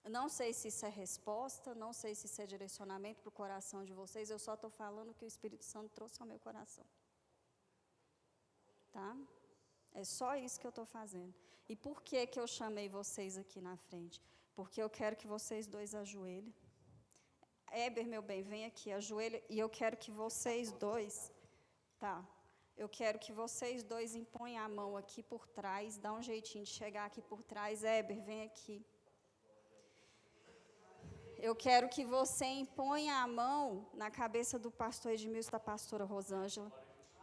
Não sei se isso é resposta, não sei se isso é direcionamento para o coração de vocês, eu só estou falando o que o Espírito Santo trouxe ao meu coração. Tá? É só isso que eu estou fazendo. E por que eu chamei vocês aqui na frente? Porque eu quero que vocês dois ajoelhem. Éber, meu bem, vem aqui, ajoelha. E eu quero que vocês dois... Tá. Eu quero que vocês dois imponham a mão aqui por trás. Dá um jeitinho de chegar aqui por trás. Éber, vem aqui. Eu quero que você imponha a mão na cabeça do pastor Edmilson e da pastora Rosângela.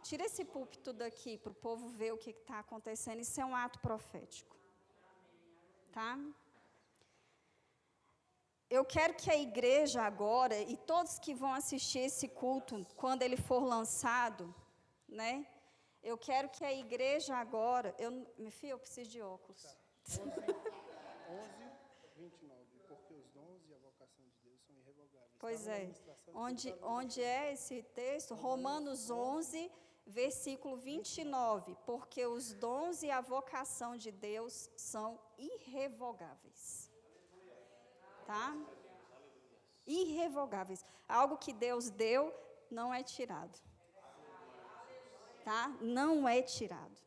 Tira esse púlpito daqui para o povo ver o que está acontecendo. Isso é um ato profético. Tá? Eu quero que a igreja agora, e todos que vão assistir esse culto, quando ele for lançado, né? Eu quero que a igreja agora... Meu filho, eu preciso de óculos. 11, 29. porque os dons e a vocação de Deus são irrevogáveis. Pois Está na é. ministração Onde é esse texto? Romanos 11, versículo 29. Porque os dons e a vocação de Deus são irrevogáveis. Tá? Irrevogáveis. Algo que Deus deu não é tirado. Tá? Não é tirado.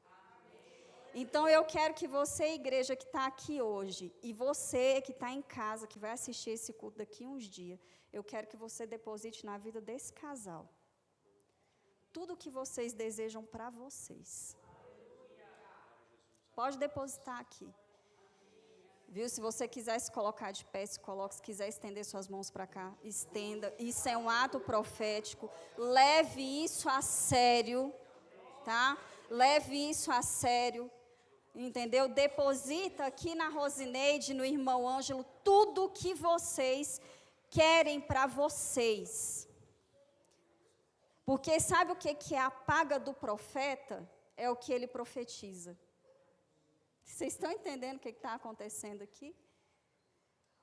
Então, eu quero que você, igreja que está aqui hoje, e você que está em casa, que vai assistir esse culto daqui uns dias, eu quero que você deposite na vida desse casal tudo o que vocês desejam para vocês. Pode depositar aqui. Viu? Se você quiser se colocar de pé, se coloque. Se quiser estender suas mãos para cá, estenda. Isso é um ato profético. Leve isso a sério, tá? Leve isso a sério. Entendeu? Deposita aqui na Rosineide, no irmão Ângelo, tudo o que vocês querem para vocês. Porque sabe o que é a paga do profeta? É o que ele profetiza. Vocês estão entendendo o que está acontecendo aqui?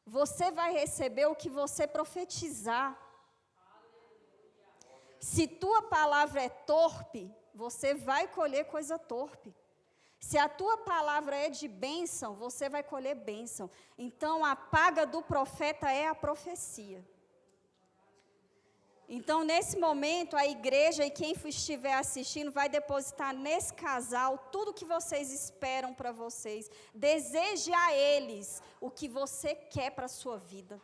Você vai receber o que você profetizar. Se tua palavra é torpe, você vai colher coisa torpe. Se a tua palavra é de bênção, você vai colher bênção. Então, a paga do profeta é a profecia. Então, nesse momento, a igreja e quem estiver assistindo vai depositar nesse casal tudo que vocês esperam para vocês. Deseje a eles o que você quer para a sua vida.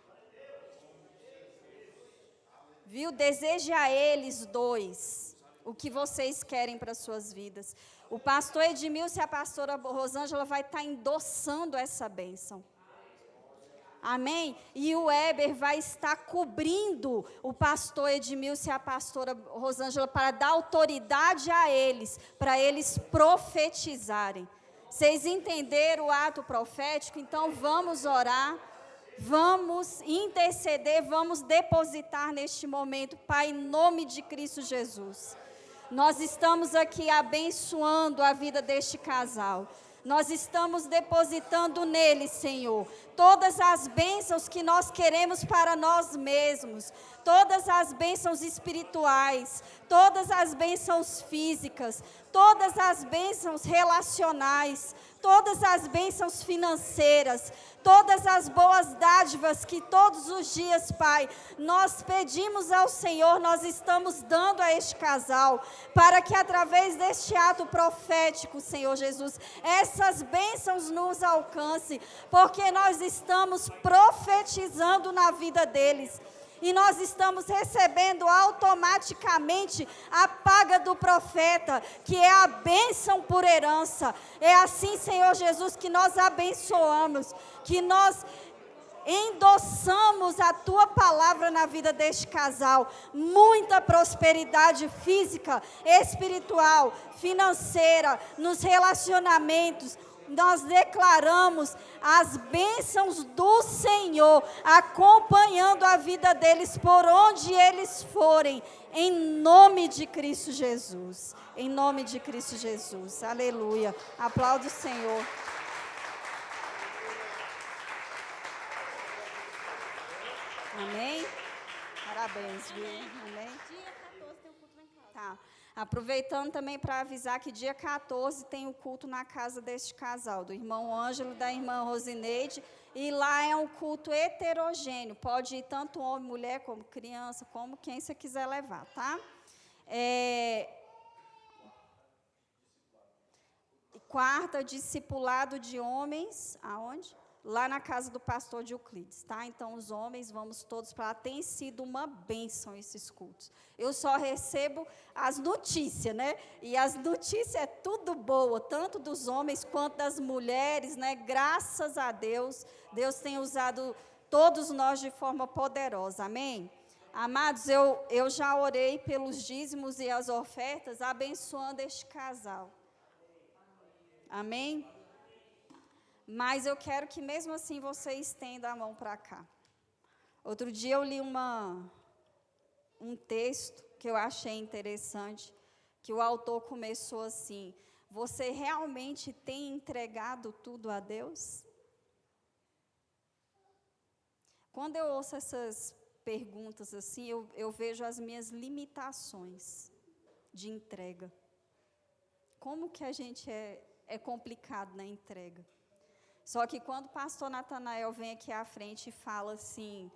Viu? Deseje a eles dois o que vocês querem para as suas vidas. O pastor Edmilson e a pastora Rosângela vai estar endossando essa bênção. Amém? E o Weber vai estar cobrindo o pastor Edmilson e a pastora Rosângela para dar autoridade a eles, para eles profetizarem. Vocês entenderam o ato profético? Então vamos orar, vamos interceder, vamos depositar neste momento, Pai, em nome de Cristo Jesus. Nós estamos aqui abençoando a vida deste casal. Nós estamos depositando nele, Senhor, todas as bênçãos que nós queremos para nós mesmos, todas as bênçãos espirituais, todas as bênçãos físicas, todas as bênçãos relacionais, todas as bênçãos financeiras, todas as boas dádivas que todos os dias, Pai, nós pedimos ao Senhor, nós estamos dando a este casal, para que através deste ato profético, Senhor Jesus, essas bênçãos nos alcancem, porque nós estamos profetizando na vida deles. E nós estamos recebendo automaticamente a paga do profeta, que é a bênção por herança. É assim, Senhor Jesus, que nós abençoamos, que nós endossamos a Tua palavra na vida deste casal. Muita prosperidade física, espiritual, financeira, nos relacionamentos. Nós declaramos as bênçãos do Senhor, acompanhando a vida deles por onde eles forem, em nome de Cristo Jesus. Em nome de Cristo Jesus. Aleluia. Aplauda o Senhor. Amém? Parabéns, viu? Amém? Dia 14 tem um culto lá em casa. Tá. Aproveitando também para avisar que dia 14 tem o culto na casa deste casal, do irmão Ângelo e da irmã Rosineide, e lá é um culto heterogêneo, pode ir tanto homem, mulher, como criança, como quem você quiser levar, tá? Quarta, discipulado de homens, aonde? Lá na casa do pastor de Euclides, tá? Então, os homens, vamos todos para lá. Tem sido uma bênção esses cultos. Eu só recebo as notícias, né? E as notícias é tudo boa, tanto dos homens quanto das mulheres, né? Graças a Deus, Deus tem usado todos nós de forma poderosa, amém? Amados, eu já orei pelos dízimos e as ofertas, abençoando este casal. Amém? Mas eu quero que mesmo assim você estenda a mão para cá. Outro dia eu li um texto que eu achei interessante, que o autor começou assim: você realmente tem entregado tudo a Deus? Quando eu ouço essas perguntas assim, eu vejo as minhas limitações de entrega. Como que a gente é complicado na entrega. Só que quando o pastor Natanael vem aqui à frente e fala assim,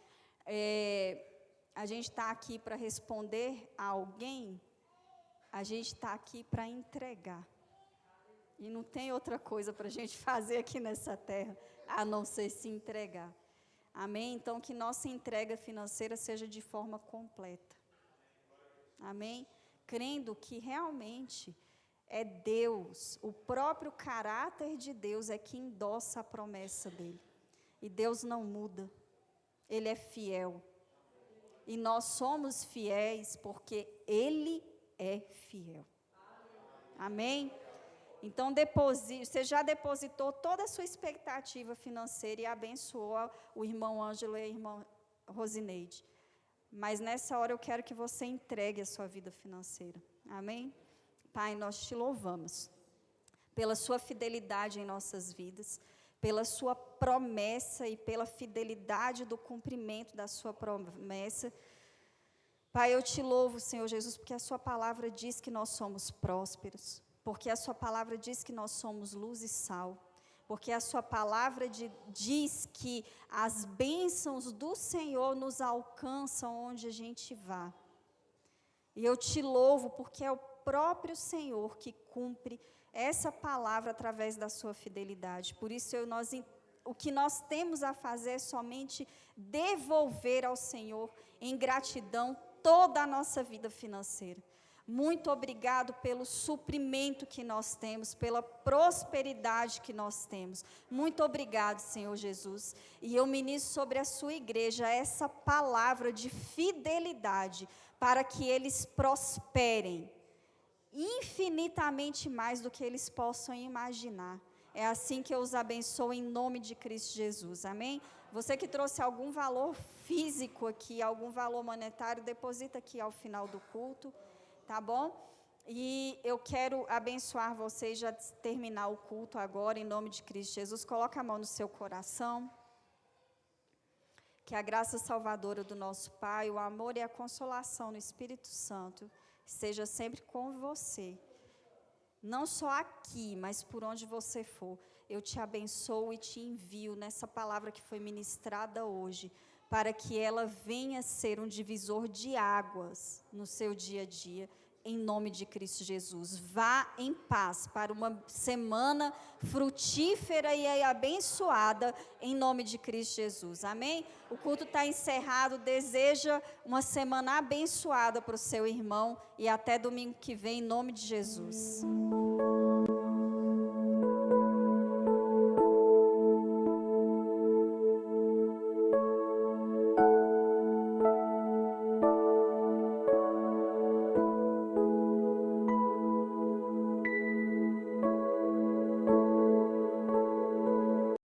a gente está aqui para responder a alguém, a gente está aqui para entregar. E não tem outra coisa para a gente fazer aqui nessa terra, a não ser se entregar. Amém? Então, que nossa entrega financeira seja de forma completa. Amém? Crendo que realmente é Deus, o próprio caráter de Deus é que endossa a promessa dele. E Deus não muda. Ele é fiel. E nós somos fiéis porque Ele é fiel. Amém? Então, você já depositou toda a sua expectativa financeira e abençoou o irmão Ângelo e a irmã Rosineide. Mas nessa hora eu quero que você entregue a sua vida financeira. Amém? Pai, nós te louvamos pela sua fidelidade em nossas vidas, pela sua promessa e pela fidelidade do cumprimento da sua promessa. Pai, eu te louvo, Senhor Jesus, porque a sua palavra diz que nós somos prósperos, porque a sua palavra diz que nós somos luz e sal, porque a sua palavra diz que as bênçãos do Senhor nos alcançam onde a gente vá. E eu te louvo porque é o próprio Senhor que cumpre essa palavra através da sua fidelidade. Por isso, o que nós temos a fazer é somente devolver ao Senhor em gratidão toda a nossa vida financeira. Muito obrigado pelo suprimento que nós temos, pela prosperidade que nós temos. Muito obrigado, Senhor Jesus. E eu ministro sobre a sua igreja essa palavra de fidelidade, para que eles prosperem infinitamente mais do que eles possam imaginar. É assim que eu os abençoo em nome de Cristo Jesus. Amém? Você que trouxe algum valor físico aqui, algum valor monetário, deposita aqui ao final do culto. Tá bom? E eu quero abençoar vocês, já terminar o culto agora, em nome de Cristo Jesus. Coloca a mão no seu coração. Que a graça salvadora do nosso Pai, o amor e a consolação no Espírito Santo, seja sempre com você. Não só aqui, mas por onde você for. Eu te abençoo e te envio nessa palavra que foi ministrada hoje, para que ela venha ser um divisor de águas no seu dia a dia, em nome de Cristo Jesus. Vá em paz para uma semana frutífera e abençoada, em nome de Cristo Jesus. Amém? O culto está encerrado. Deseja uma semana abençoada para o seu irmão e até domingo que vem, em nome de Jesus.